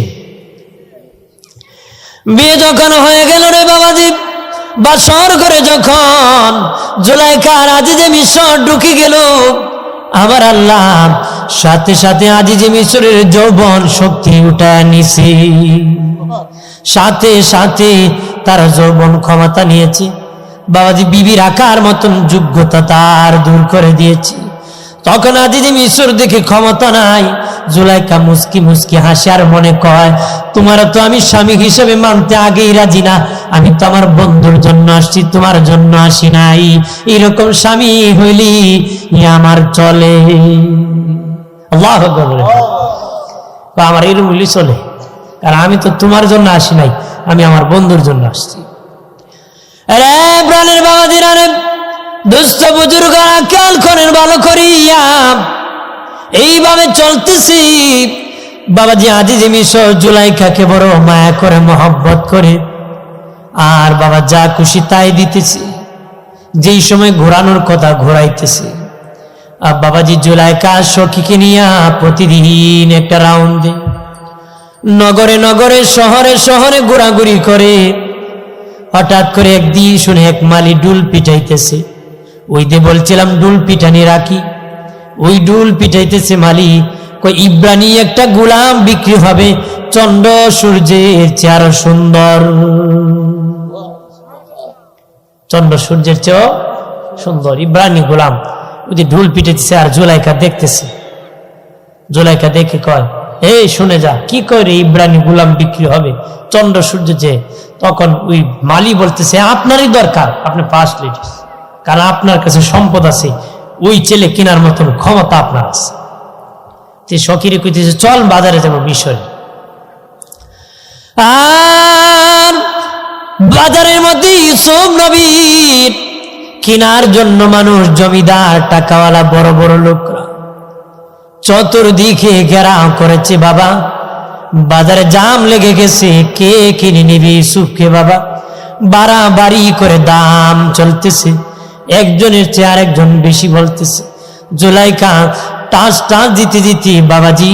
বিয়ে যখন হয়ে গেল রে বাবাজি, বাসর করে যখন জুলাইখা আজিজে মিশর ঢুকে গেল, আবার আল্লাহ সাথে সাথে আজিজে মিশরের যৌবন শক্তি উঠায় নিছে, সাথে সাথে তার যৌবন ক্ষমতা নিয়েছে। বাবাজি বিবি রাখার মতন যোগ্যতা তার দূর করে দিয়েছে। তখন আজিজে মিশর দেখে ক্ষমতা নাই, জুলাইখা মুস্কি মুস্কি হাসে আর মনে কয়, তোমার তো আমি স্বামী হিসেবে মানতে আগেই রাজি না, আমি তো আমার বন্ধুর জন্য আসছি, তোমার জন্য আসি নাই। এরকম স্বামী হইলি আমার চলে। আল্লাহু আকবার। আমার এরকম হইলি চলে, কারণ আমি তো তোমার জন্য আসি নাই, আমি আমার বন্ধুর জন্য আসছি। আরে প্রাণের বাবাজিরা রে, দুস্থ বুজুর্গরা খেয়াল করেন ভালো করিয়া, এইভাবে চলতেছি। বাবাজি আজিজে মিশর জুলাইখাকে বড় মায়া করে, মহব্বত করে, আর বাবা যা খুশি তাই দিতেছে। যেই সময় ঘোরানোর কথা ঘোরাইতেছে। আর বাবাজি জুলাইখা সখীকে নিয়া প্রতিদিন একটা রাউন্ড দেয়, নগরে নগরে শহরে শহরে ঘোরাঘুরি করে। হঠাৎ করে একদিন শুনে এক মালি ডুল পিটাইতেছে। ওই যে বলছিলাম ডুল পিটানি রাখি, ওই ডুল পিটাইতেছে মালি। কই ইব্রানি একটা গোলাম বিক্রি হবে, চন্দ্র সূর্যের চেয়ে আরো সুন্দর, চন্দ্র সূর্যের চেয়েও সুন্দর ইব্রানি গোলাম। ওই যে ঢুল পিটাইতেছে আর জুলাইখা দেখতেছে। জুলাইখা দেখে কয়, এই শুনে যা, কি করে ইব্রানি গোলাম বিক্রি হবে চন্দ্র সূর্য যে? তখন ওই মালি বলতেছে, আপনারই দরকার, আপনি ফার্স্ট লেডিস, কারণ আপনার কাছে সম্পদ আছে, ওই ছেলে কেনার মতন ক্ষমতা আপনার আছে। সকিরে কইতেছে, চল বাজারে যাবো মিশরে। আর বাজারের মধ্যে ইউসুফ নবীর কেনার জন্য মানুষ, জমিদার, টাকাওয়ালা, বড় বড় লোকরা চতুর্দিকে ঘেরাও করেছে। বাবা বাজারে জাম লেগে গেছে, কে কিনে নিবি ইউসুফকে? বাবা বাড়াবাড়ি করে দাম চলতেছে, একজনের চেয়ে আরেকজন বেশি বলতেছে। জুলাইখা টাস টাস দিতে দিতে বাবাজি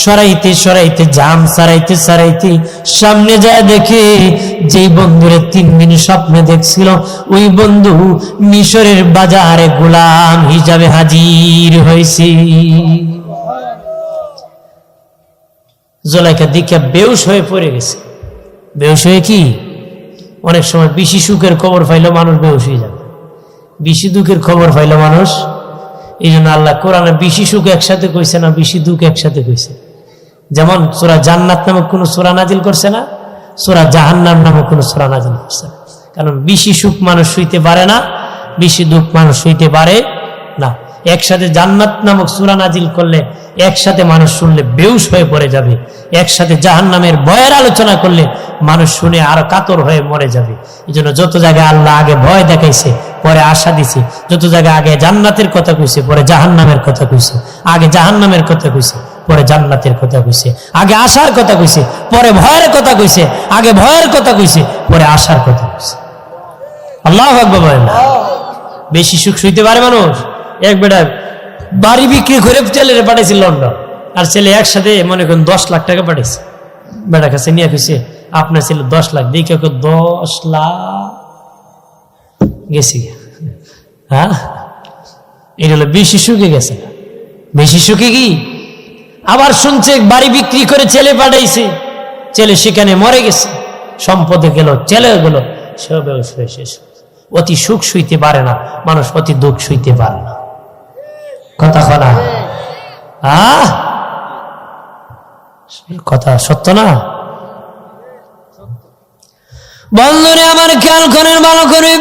সরাইতে সরাইতে, জাম সারাইতে সারাইতে সামনে যায় দেখে, যেই বন্ধুরে 3 দিন স্বপ্নে দেখছিল, ওই বন্ধু মিশরের বাজারে গোলাম হিসাবে হাজির হয়েছে। জুলাইখা দিকে বেউস হয়ে পড়ে গেছে। বেউস হয়ে কি, অনেক সময় বেশি সুখের খবর পাইলে মানুষ বেউস হয়ে যাবে, বেশি দুঃখের খবর পাইলে মানুষ। এই জন্য আল্লাহ কোরআনে বেশি সুখ একসাথে কইছে না, বেশি দুঃখ একসাথে কইছে। যেমন সূরা জান্নাত নামক কোন সূরা নাজিল করছে না, সূরা জাহান্নাম নামক কোন সূরা নাজিল করছে না। কারণ বেশি সুখ মানুষ সইতে পারে না, বেশি দুঃখ মানুষ সইতে পারে না। একসাথে জান্নাত নামক সূরা নাজিল করলে একসাথে মানুষ শুনলে বেউস হয়ে পড়ে যাবে, একসাথে জাহান্নামের ভয়ের আলোচনা করলে মানুষ শুনে আরো কাতর হয়ে মরে যাবে। এই জন্য যত জায়গায় আল্লাহ আগে ভয় দেখাইছে, পরে আশা দিছে, যত জায়গায় আগে জান্নাতের কথা কইছে, পরে জাহান্নামের কথা কইছে, আগে জাহান্নামের কথা কইছে, পরে জান্নাতের কথা কইছে, আগে আশার কথা কইছে, পরে ভয়ের কথা কইছে, আগে ভয়ের কথা কইছে, পরে আশার কথা কইছে। আল্লাহু আকবার বলেন না? বেশি সুখ সইতে পারে মানুষ? এক বেটা বাড়ি বিক্রি করে ছেলেরে পাঠাইছে লন্ডন, আর ছেলে একসাথে মনে করেন 10 লাখ টাকা পাঠাইছে। বেটা কাছে নিয়ে কইছে, আপনার ছেলে 10 লাখ, দেখে 10 লাখ গেছি। হ্যাঁ, এটা হলো বেশি সুখে গেছে। বেশি সুখে কি? আবার শুনছে বাড়ি বিক্রি করে ছেলে পাঠাইছে, ছেলে সেখানে মরে গেছে, সম্পদে গেল, ছেলে গেল, সব শেষ। অতি সুখ সইতে পারে না মানুষ, অতি দুঃখ সইতে পারে না। কথা কনা কথা সত্য না? বন্ধুরে আমার খেয়াল করেন ভালো করে,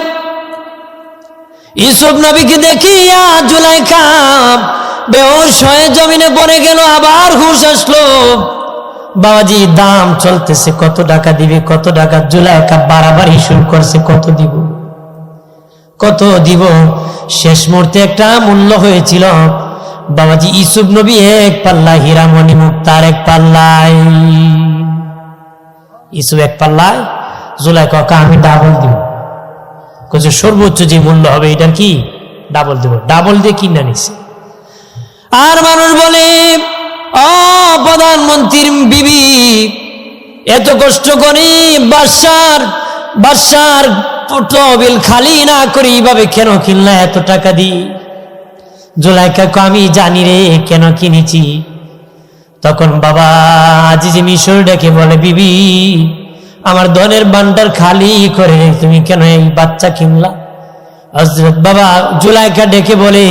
ইউসুফ নবীকে দেখিয়া জুলাইখা বেহুশ হয়ে জমিনে পড়ে গেল। আবার হুঁশ আসলো। বাবাজি দাম চলতেছে, কত টাকা দিবে, কত টাকা। জুলাইখা বাড়াবাড়ি শুরু করছে, কত দিব, কত দিব। শেষ মুহূর্তে একটা মূল্য হয়েছিল বাবাজি, ইউসুফ নবী এক পাল্লা হীরা মণি মুক্তার এক পাল্লায়, ইউসুফ এক পাল্লায়, জুলাইখা আমি ডাবল দিব। সর্বোচ্চ যে মূল্য হবে এটার কি ডাবল দেব, ডাবল দিয়ে কিনে নিছে। আর মানুষ বলে, ও প্রধানমন্ত্রীর বিবি, এত কষ্ট করে বাদশার তহবিল খালি না করে এইভাবে কেন কিনলা এত টাকা দি? জুলাইখা আমি জানি রে কেন কিনেছি। তখন বাবা আজিজে মিশর ডেকে বলে, বিবি আমার ধনের ভান্ডার খালি করে তুমি কেন এই বাচ্চা কিনলা? হযরত বাবা জুলাইখা ডেকে বলে,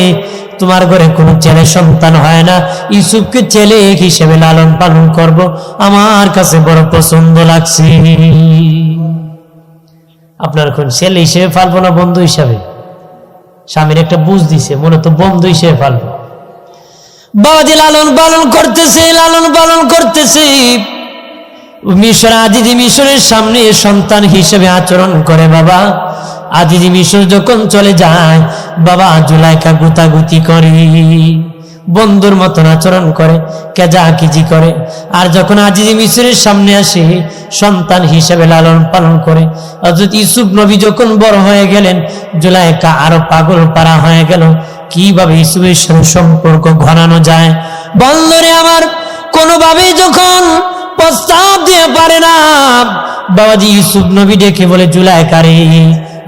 তোমার ঘরে কোনো ছেলে সন্তান হয় না, ইউসুফকে ছেলে হিসেবে লালন পালন করব, আমার কাছে বড় পছন্দ লাগছে। আপনার কোন ছেলে হিসেবে পালবো না বন্ধু হিসাবে? স্বামীর একটা বুঝ দিছে, মনে তো বন্ধু হিসেবে পালবো। বাবাজি লালন পালন করতেছে। মিশর আজিজি মিশরের সামনে সন্তান হিসেবে আচরণ করে। বাবা আজিজি মিশর যখন চলে যায়, বাবা জুলাইখা গুতাগুতি করে, বন্ধুর মতন আচরণ করে, কেজাকিজি করে। আর যখন আজিজি মিশরের সামনে আসে, সন্তান হিসেবে লালন পালন করে। হযরত ইউসুফ নবী যখন বড় হয়ে গেলেন, জুলাইখা আরো পাগল পারা হয়ে গেল, কিভাবে ইউসুফের সাথে সম্পর্ক ঘনানো যায়। বন্ধুরে আমার, কোনোভাবে যখন প্রস্তাব দিয়ে পারে না, বাবাজি ইউসুফ নবী ডেকে বলে, জুলাইখা রে,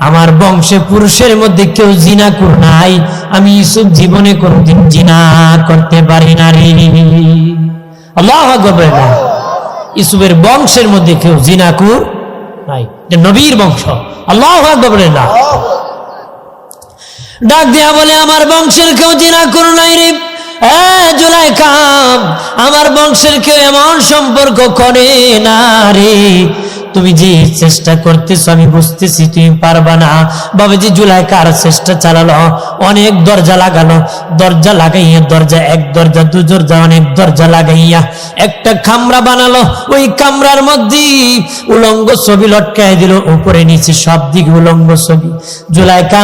আমার বংশে পুরুষের মধ্যে কেউ জিনা কর নাই, আমি ইউসুফ জীবনে কোনদিন জিনা করতে পারি না রে। আল্লাহু আকবার। ইউসুফের বংশের মধ্যে কেউ জিনা কর নাই, এটা নবীর বংশ। আল্লাহু আকবার না। ডাক দিয়া বলে, আমার বংশের কেউ জিনা কর নাই রে। জুলাইখা আমার বংশের কেউ এমন সম্পর্ক করে না রে। তুমি যে চেষ্টা করতেছো আমি বুঝতেছি তুমি পারবা না। বাবাজি জুলাইখার চেষ্টা চালালো, অনেক দরজা লাগালো, দরজা লাগাইয়া দরজা এক দরজা দু দরজা অনেক দরজা লাগাইয়া একটা কামরা বানালো। ওই কামরার মধ্যে উলঙ্গ ছবি লটকাই দিল, উপরে নিচে সব দিকে উলঙ্গ ছবি। জুলাইখা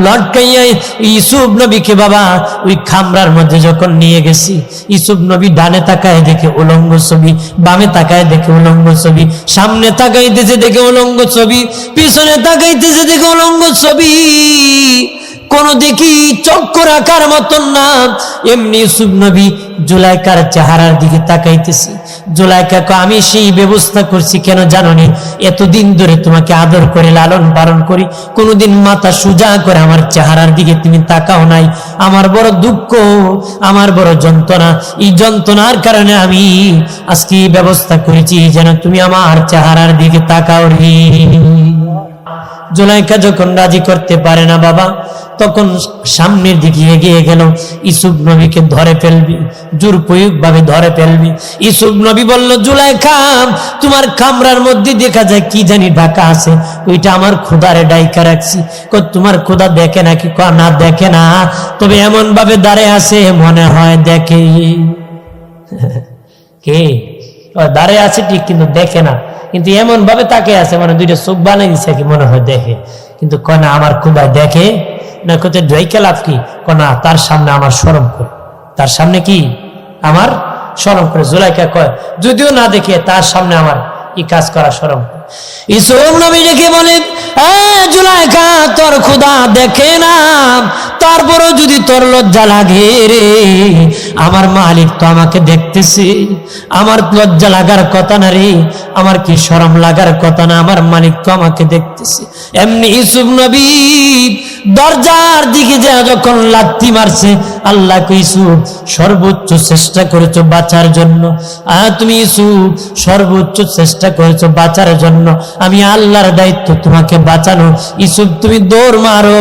লটকাইয়া ইউসুফ নবীকে বাবা ওই কামরার মধ্যে যখন নিয়ে গেছি, ইউসুফ নবী ডানে তাকায় দেখে উলঙ্গ ছবি, বামে তাকায় দেখে উলঙ্গ ছবি, সামনে তাকাইতেছে দেখে উলঙ্গ ছবি, পিছনে তাকাইতেছে দেখে উলঙ্গ ছবি। কোন দেখি চক্কর রাখার মতন না, এমনি ইউসুফ নবী জুলাইখার চেহারার দিকে তাকাইতেছি। জুলাইখা আমি সেই ব্যবস্থা করছি কেন জানোনি? এতদিন ধরে তোমাকে আদর করে লালন পালন করি, কোনোদিন মাথা সোজা করে আমার চেহারার দিকে তুমি তাকাও নাই। আমার বড় দুঃখ, আমার বড় যন্ত্রণা, এই যন্ত্রণার কারণে আমি আজকে ব্যবস্থা করেছি যেন তুমি আমার চেহারার দিকে তাকাও রে। জুলাইখা যখন রাজি করতে পারে না বাবা, তখন সামনের দিকে এগিয়ে গেল, ইউসুফ নবীকে ধরে ফেলবি, জোর প্রয়োগ ভাবে ধরে ফেলবি। ইউসুফ নবী বলল, জুলাইখা তোমার কামরার মধ্যে দেখা যায় কি জানি ঢাকা আছে, ওইটা আমার খোদারে ডাইকা রাখছি। তোমার খোদা দেখে নাকি? না দেখে না, তবে এমন ভাবে দাঁড়িয়ে আছে মনে হয় দেখে। কে দাঁড়িয়ে আছে ঠিক, কিন্তু দেখে না, কিন্তু এমন ভাবে তাকে আছে মানে দুইটা চোখ বানাই দিচ্ছে কি মনে হয় দেখে, কিন্তু কয় না আমার খোদা দেখে না। কোথায় ঢাইকা লাভ কি? না, তার সামনে আমার শরম করে, তার সামনে কি আমার শরম করে। জুলাইখা কয় যদিও না দেখে তার সামনে আমার এই কাজ করা শরম করে। ইউসুফ নবী দেখে বলে, জুলাইখা তোর খোদা দেখে না, তারপরও যদি তোর লজ্জা লাগে রে, আমার মালিক তো আমাকে দেখতেছে, আমার লজ্জা লাগার কথা না রে, আমার কি শরম লাগার কথা না, আমার মালিক তো আমাকে দেখতেছে। এমনি ইউসুফ নবী দরজার দিকে যা যখন লাথি মারছে, আল্লাহ ইউসুফ সর্বোচ্চ চেষ্টা করেছো বাঁচার জন্য, তুমি ইউসুফ সর্বোচ্চ চেষ্টা করেছো বাঁচার জন্য, জন্য, আমি আল্লাহর দায়িত্ব তোমাকে বাঁচানো। ইউসুফ তুমি দৌড় মারো।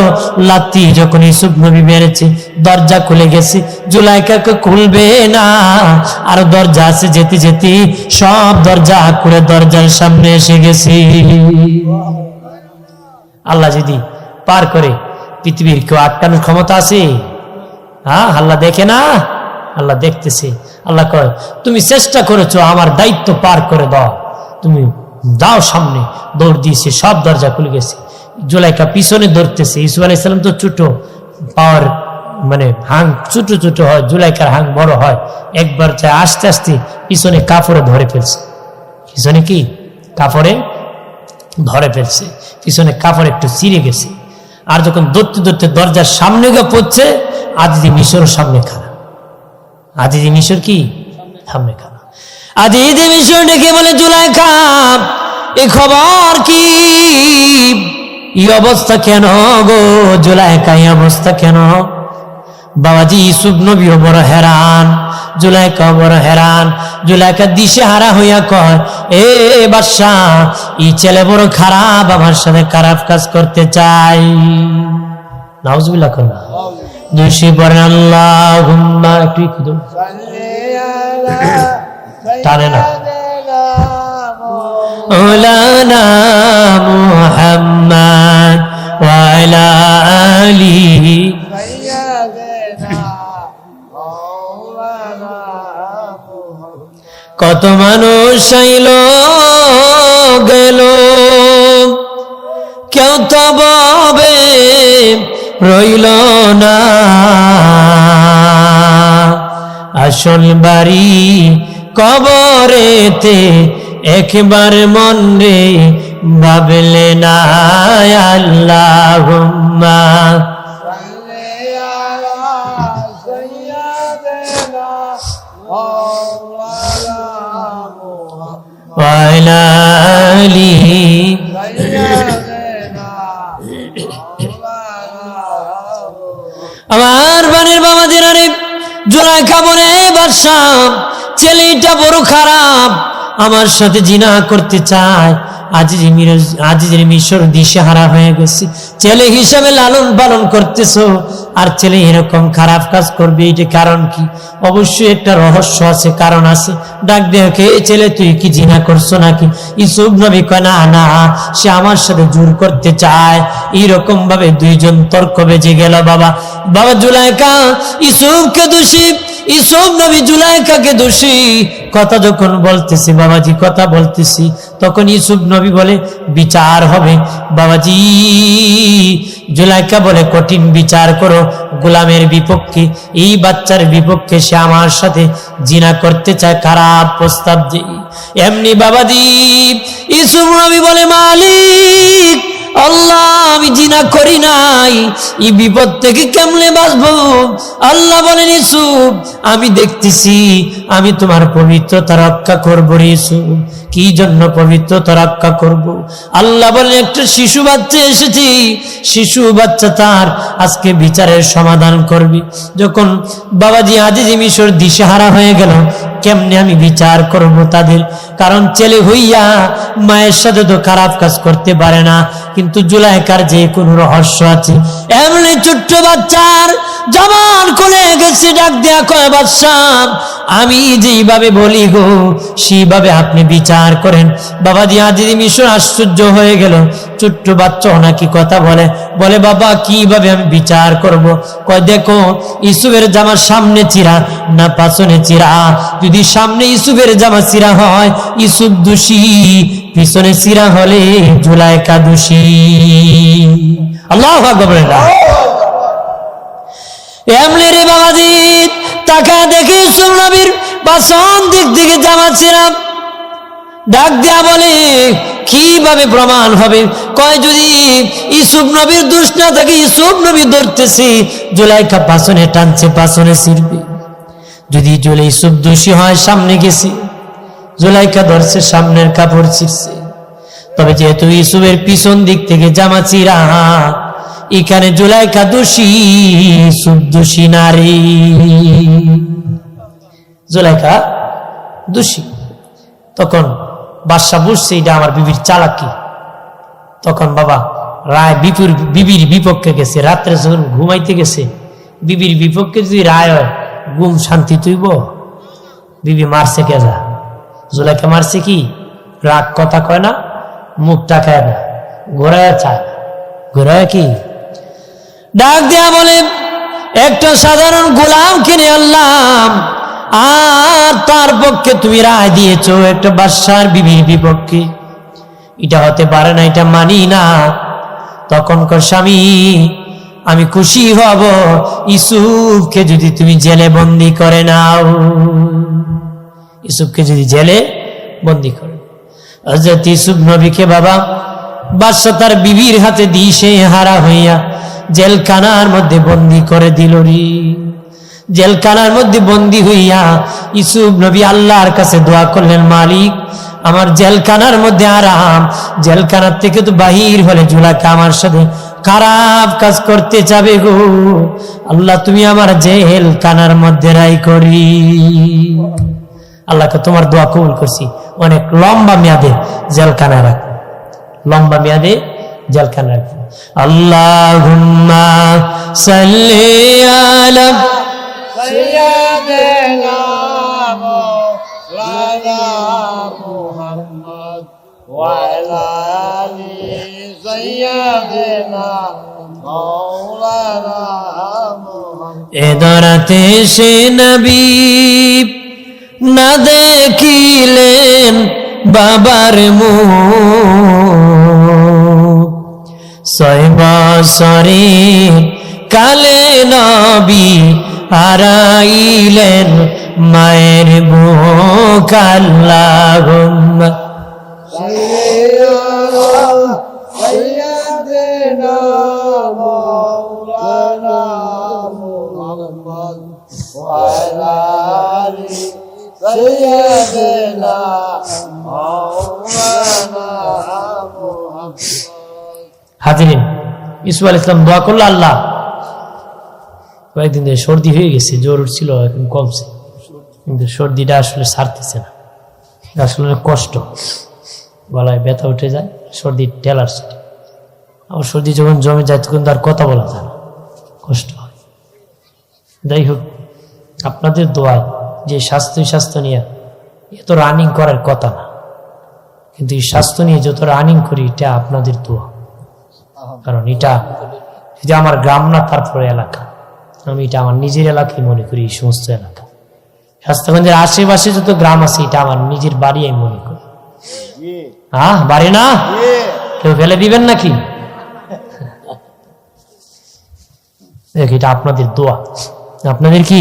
লাথি যখন ইউসুফ নবী মেরেছে, দরজা খুলে গেছে, জুলাইখাকে খুলবে না, আর দরজা আছে, যেতে যেতে সব দরজা খুলে দরজার সামনে এসে গেছি। আল্লাহ যদি পার করে, পৃথিবীর কেউ আটকানোর ক্ষমতা আছে? হ্যাঁ, আল্লাহ দেখে না? আল্লাহ দেখতেছে। আল্লাহ কয়, তুমি চেষ্টা করেছো, আমার দায়িত্ব পার করে দাও, তুমি দাও সামনে। দৌড় দিয়েছে, সব দরজা খুলে গেছে। জুলাইখা পিছনে ধরতেছে। ইউসুফ আলাইহিস সালাম তো ছোট, পাওয়ার মানে হাং ছোট ছোট হয়, জুলাইখার হাং বড় হয়। একবার চাই আস্তে আস্তে পিছনে কাপড়ে ধরে ফেলছে। পিছনে কি কাপড়ে ধরে ফেলছে, পিছনে কাপড় একটু চিরে গেছে। আর যখন দৌড়তে দৌড়তে দরজার সামনে গিয়ে পড়ছে, আজিজি মিশর সামনে খাড়া। আজিজি মিশর কি সামনে খাড়া। আজিজি মিশর ডেকে বলে, জুলাইখা এ খবর কি? এই অবস্থা কেন গো জুলাইখা, এই অবস্থা কেন? বাবাজি ইউসুফ নবীও বড় হেরান, জুলাইখা বড় হেরান। জুলাইখা দিশে হারা হইয়া কয়, এ বাদশা, এই ছেলে বড় খারাপ, আমার সাথে খারাপ কাজ করতে চাই। নাউজুবিল্লাহ কর না, দোষী পড়েন আল্লাহুম্মা, একটু টানে না, মাওলানা মুহাম্মদ ওয়া আলা আলিহি। কত মানুষ আইল গেল, কেউ তো ববে রইল না, আসল বাড়ি কবরেতে একবার মন রে ভাবলে না। আল্লাহুম্মা ওয়া আলা আলিহি। আমার বানের বাবাদের, আরে জুলাইখা বলে, বাদশা ছেলেটা বড় খারাপ, আমার সাথে জিনা করতে চায়। আজিজের মিশর দিশেহারা হয়ে গেছে। ছেলে হিসাবে লালন পালন করতেছো, আর ছেলে এরকম খারাপ কাজ করবে, এটা কারণ কি? অবশ্যই একটা রহস্য আছে, কারণ আছে। ডাক দেখে, ছেলে তুই কি জিনা করছো নাকি? ইউসুফ নবী কয়, না না, সে আমার সাথে জোর করতে চায়। এইরকম ভাবে দুইজন তর্ক বেজে গেল। বাবা জুলাইখা ইউসুফকে দোষী, ইউসুফ নবী জুলাইখাকে দোষী। কথা যখন বলতেছি বাবাজি, কথা বলতেছি, তখন ইউসুফ নবী বলে, বিচার হবে। বাবাজি জুলাইখা বলে, কঠিন বিচার করো গোলামের বিপক্ষে, এই বাচ্চার বিপক্ষে, সে আমার সাথে জিনা করতে চায়, খারাপ প্রস্তাব যে। এমনি বাবাজি ইউসুফ নবী বলে, মালিক আল্লাহ, আমি জিনা করি নাই, এই বিপদ থেকে কেমনে বাঁচবো? আল্লাহ বলেন, ইউসুফ আমি দেখতেছি, আমি তোমার পবিত্রতা রক্ষা করবো রে ইউসুফ। কি জন্য পবিত্রতা রক্ষা করব? আল্লাহ বলেন, একটা শিশু বাচ্চা এসেছি, শিশু বাচ্চা তার আজকে বিচারের সমাধান করবি। যখন বাবাজি আজিজি মিশর দিশেহারা হয়ে গেল, কেমনে আমি বিচার করব তাদের? কারণ ছেলে হইয়া মায়ের সাথে তো খারাপ কাজ করতে পারে না, কিন্তু জুলাইখার যে কোনো রহস্য আছে। এমনি ছোট্ট বাচ্চার জবান খুলে গেছে, ডাক দেয়া কয়, বাদশা আমি যেইভাবে বলি গো সেইভাবে আপনি বিচার করেন। বাবাজি আজিজি মিশর আশ্চর্য হয়ে গেল, ছোট্ট বাচ্চা নাকি কথা বলে। বাবা কিভাবে আমি বিচার করব? কয়, দেখো ইউসুফের জামা সামনে চিরা না পাছনে চিরা? যদি সামনে ইউসুফের জামা চিরা হয় ইউসুফ দোষী, পিছনে চিরা হলে জুলাইখা দোষী। আল্লাহু আকবার। এমনি রে বাবাজি তাকা দেখে ইউসুফ নবীর পাছন দিক থেকে জামা চিরা। ডাক দেয়া বলে, কিভাবে প্রমাণ হবে? কয়, যদি ইউসুফ নবীর দোষ না থাকে, ইউসুফ নবী ধরতেছি, জুলাইখা পাছনে টানছে, পাছনে ছিড়বে। যদি ইউসুফ দোষী হয়, সামনে গেছি, জুলাইখা ধরছে, সামনের কাপড় ছিঁড়ছে। তবে যেহেতু ইউসুফের পিছন দিক থেকে জামা চিরা, এখানে জুলাইখা দোষী, ইউসুফ দোষী নারী। জুলাইখা দোষী। তখন বাদশা বুঝছে এটা আমার বিবির চালাকি। তখন বাবা রায় বিবির বিপক্ষে গেছে। রাত্রে যখন ঘুমাইতে গেছে, বিবির বিপক্ষে যদি রায় হয়, ঘুম শান্তি তুইব? বিবি মারছে কেজা, জুলাইখা মারছে কি? রাগ কথা কয় না, মুখটা খায় না, ঘোরায় চায়, ঘোরায় কি ডাক দেয়া বলে, একটা সাধারণ গোলাম কিনে আনলাম, আর তার পক্ষে তুমি রায় দিয়েছো একটা বাদশার বিবির বিপক্ষে, এটা হতে পারে না, এটা মানি না। তখনকার স্বামী, আমি খুশি হব ইউসুফকে যদি তুমি জেলে বন্দি করে নাও, ইউসুফকে যদি জেলে বন্দি করে। হযরত ইউসুফ নবীকে বাবা বাদশা তার বিবির হাতে দিশে হারা হইয়া জেলখানার মধ্যে বন্দি করে দিল রে। জেলখানার মধ্যে বন্দি হইয়া ইউসুফ নবী আল্লাহর কাছে দোয়া করলেন, মালিক আমার জেলখানার মধ্যে আরাম, জেলখানার থেকে তো বাহির হলে জুলাইখা আমার সাথে খারাপ কাজ করতে যাবে গো, আল্লাহ তুমি আমার জেলখানার মধ্যে রাই করি। আল্লাহকে তোমার দোয়া কবুল করছি, অনেক লম্বা মেয়াদে জেলখানায় রাখ, লম্বা মেয়াদে জেলখানায় রাখ। আল্লাহুম্মা সাল্লি আলা সাইয়্যিদিনা মাওলানা মুহাম্মদ ওয়া আলা আলি সাইয়্যিদিনা মাওলানা মুহাম্মদ। এ দরাতে সে নবী না দেখিলেন বাবার মুখ, 6 বছরে কালে নবী হারাইলেন মায়ের বুক। আল্লাহুম্মা সাইয়্যিদিনা মাওলানা মুহাম্মদ ওয়া আলা আলি সাইয়্যিদিনা মাওলানা মুহাম্মদ। হাজিরিন, ইউসুফ আলাইহিস সালাম দোয়া করলো, আল্লাহ কয়েকদিন ধরে সর্দি হয়ে গেছে, জ্বর উঠছিল, এখন কমছে, কিন্তু সর্দিটা আসলে সারতেছে না, আসলে কষ্ট, গলায় ব্যথা উঠে যায়, সর্দি টেলার সাথে। আমার সর্দি যখন জমে যায় তখন তার কথা বলা যায় না, কষ্ট হয়। যাই হোক, আপনাদের দোয়ায় যে স্বাস্থ্য নিয়ে এত রানিং করার কথা না, কিন্তু এই স্বাস্থ্য নিয়ে যত রানিং করি এটা আপনাদের দোয়া, কারণ এটা যদি আমার গ্রাম না, তারপরে এলাকা, আমি এটা আমার নিজের এলাকায় মনে করি। এই সমস্ত এলাকা স্বাস্থ্যগঞ্জের আশেপাশে যত গ্রাম আছে এটা আমার নিজের বাড়ি আমি মনে করি। বাড়ি না কেউ ফেলে দিবেন নাকি? দেখ, এটা আপনাদের দোয়া, আপনাদের কি,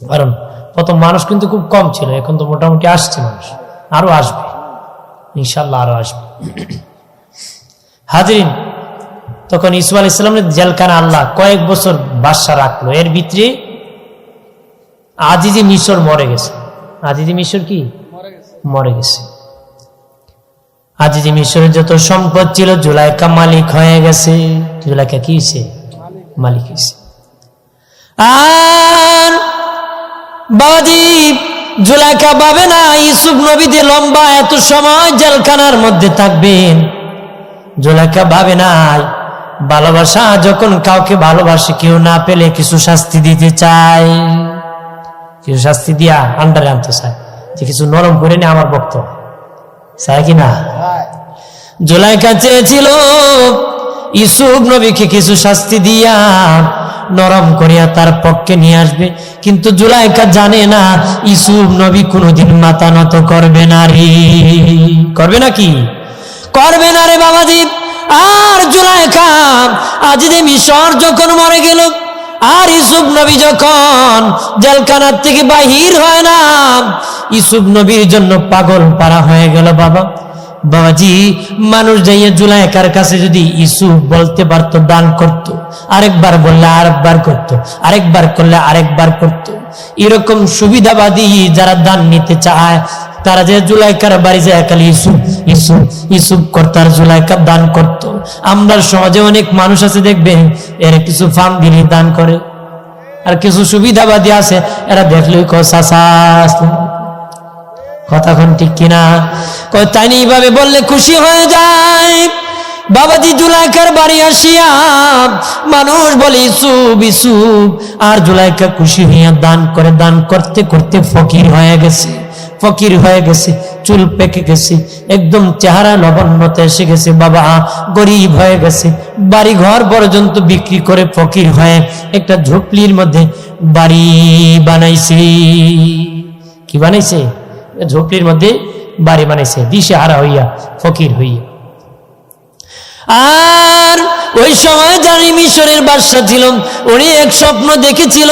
কারণ প্রথম মানুষ কিন্তু খুব কম ছিল, এখন তো মোটামুটি আসছে মানুষ, আরো আসবে ইনশাল্লাহ, আরো আসবে। হাজিরিন, তখন ইউসুফ আলাইহিস সালামের জেলখানা আল্লাহ কয়েক বছর বাদশা রাখলো। এর ভিতরে আজিজে মিশর মরে গেছে। আজিজে মিশর কি মরে গেছে। আজিজে মিশরের যত সম্পদ ছিল জুলাইখা মালিক হয়ে গেছে। জুলাইখা কি হয়েছে? মালিক হয়েছে। আর বাবাজি জুলাইখা ভাবে না ইউসুফ নবী যে লম্বা এত সময় জেলখানার মধ্যে থাকবেন। জুলাইখা ভাবে নাই ভালোবাসা যখন কাউকে ভালোবাসে, কেউ না পেলে কিছু শাস্তি দিতে চায়, কিছু শাস্তি দিয়া আন্ডারে আনতে চায়, যে কিছু নরম করে নে আমার বক্তব্য চায় কিনা। জুলাইখা চেয়েছিল ইউসুফ নবীকে কিছু শাস্তি দিয়া নরম করিয়া তার পক্ষে নিয়ে আসবে, কিন্তু জুলাইখা জানে না ইউসুফ নবী কোনোদিন মাথা নত করবে না রে। করবে না কি? করবে না রে বাবাজি। আর জুলাইখা আজিজে মিশর যখন মরে গেল, আর ইউসুফ নবী যখন জেলখানার থেকে বাহির হয় না, ইউসুফ নবীর জন্য পাগল পারা হয়ে গেল। বাবাজি মানুষ যাইয়া জুলাইখার কাছে যদি ইউসুফ বলতে পারতো, দান করত, আরেকবার বললে আরেকবার করত, আরেকবার করলে আরেকবার করত। এরকম সুবিধাবাদী যারা দান নিতে চায় তারা যে জুলাইখার বাড়ি যায় খালি ইউসুফ ইউসুফ ইউসুফ করতো, আর জুলাইখা দান করত। আমরা সমাজে অনেক মানুষ আছে দেখবেন, এরা কিছু ফার্ম দিলে দান করে, আর কিছু সুবিধাবাদী আছে এরা দেখলেই কথা কোন ঠিক কিনা? কয় তাই এইভাবে বললে খুশি হয়ে যায়। বাবাজি জুলাইখার বাড়ি আসিয়া মানুষ বলে ইসুফ ইসুফ, আর জুলাইখা খুশি হইয়া দান করে, দান করতে করতে ফকির হয়ে গেছে, ফকির হয়ে গেছে, চুল পেকে গেছে, একদম চেহারা লবণ্যতা এসে গেছে, বাবা গরিব হয়ে গেছে, বাড়ি ঘর পর্যন্ত বিক্রি করে ফকির হয়ে একটা ঝুপলির মধ্যে বাড়ি বানাইছে। কি বানাইছে? ঝুপলির মধ্যে বাড়ি বানাইছে, দিশে হারা হইয়া, ফকির হইয়া। আর ওই সময় জানি মিশরের বাদশা ছিল, উনি এক স্বপ্ন দেখেছিল,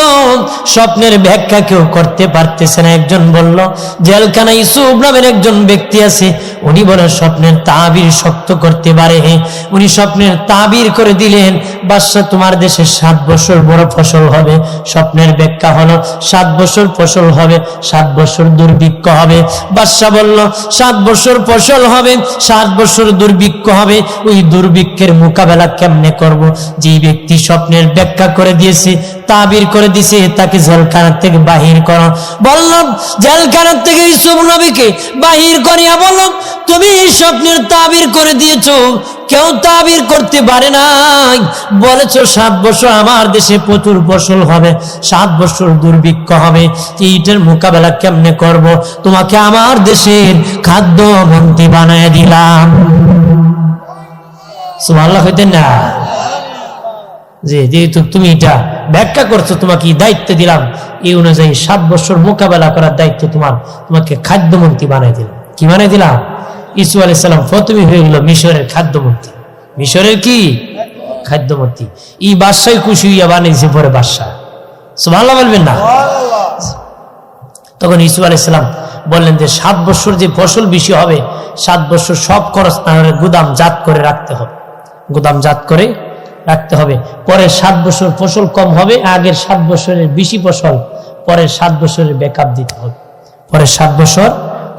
স্বপ্নের ব্যাখ্যা কেউ করতে পারতেছে না। একজন বলল, জেলখানা ইউসুফ নামের একজন ব্যক্তি আছে, উনি বলে স্বপ্নের তাবির শক্ত করতে পারে। উনি স্বপ্নের তাবির করে দিলেন, বাদশা তোমার দেশে 7 বছর বড় ফসল হবে। স্বপ্নের ব্যাখ্যা হলো 7 বছর ফসল হবে, 7 বছর দুর্ভিক্ষ হবে। বাদশা বলল 7 বছর ফসল হবে, 7 বছর দুর্ভিক্ষ হবে, ওই দুর্ভিক্ষের মোকাবেলা কেমনে করব? যে ব্যক্তি স্বপ্নের ব্যাখ্যা করে দিয়েছে, তাবির করে দিয়েছে, তাকে জেলখানা থেকে বাহির করো। বললাম জেলখানা থেকে ইউসুফ নবীকে বাহির করিয়া বলল, তুমি এই স্বপ্নের তাবির করে দিয়েছো, কেউ তাবির করতে পারে নাই। বলেছো 7 বছর আমার দেশে প্রচুর ফসল হবে, 7 বছর দুর্ভিক্ষ হবে, এইটার মোকাবেলা কেমনে করব? তোমাকে আমার দেশের খাদ্য মন্ত্রী বানায় দিলাম। সুবহানাল্লাহ হইতেন না? যেহেতু তুমি এটা ব্যাখ্যা করছো, তোমাকে দায়িত্ব দিলাম, এই অনুযায়ী 7 বছর মোকাবেলা করার দায়িত্ব তোমার, তোমাকে খাদ্যমন্ত্রী বানাই দিলাম। কি বানাই দিলাম? ইসু আলাইহিস সালাম প্রথমে হয়ে গেল মিশরের খাদ্যমন্ত্রী। মিশরের কি খাদ্যমন্ত্রী? এই বাদশাহ খুশি হইয়া বানাইছে পরে বাদশাহ। সুবহানাল্লাহ বলবেন না? তখন ইসু আলাইহিস সালাম বললেন যে 7 বছর যে ফসল বেশি হবে, 7 বছর সব খরচ না হলে গুদাম জাত করে রাখতে হবে, গুদাম জাত করে রাখতে হবে। পরে 7 বছর ফসল কম হবে, আগের 7 বছরের বেশি ফসল পরের 7 বছরের ব্যাকআপ দিতে হবে, পরে 7 বছর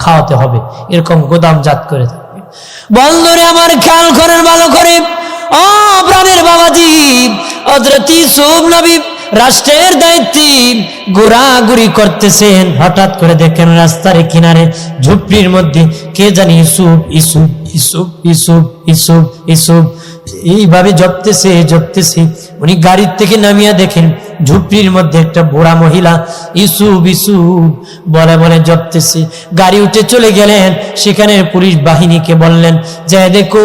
খাওয়াতে হবে, এরকম গোদাম জাত করে থাকবে। বন্ধুরে আমার খেয়াল করেন ভালো করে, ও প্রাণের বাবাজি, হযরত ইউসুফ নবী রাষ্ট্রের দায়িত্বে ঘোরাঘুরি করতেছেন। হঠাৎ করে দেখেন রাস্তার কিনারে ঝুপড়ির মধ্যে কে জানি ইউসুফ ইউসুফ ইউসুফ ইউসুফ ইউসুফ ইউসুফ এইভাবে জপতেছে জপতেছে। উনি গাড়ির থেকে নামিয়া দেখেন ঝুপড়ির মধ্যে একটা বুড়া মহিলা ইউসুফ ইউসুফ বলে বলে জপতেছে। গাড়ি উঠে চলে গেলেন, সেখানে পুলিশ বাহিনীকে বললেন যে দেখো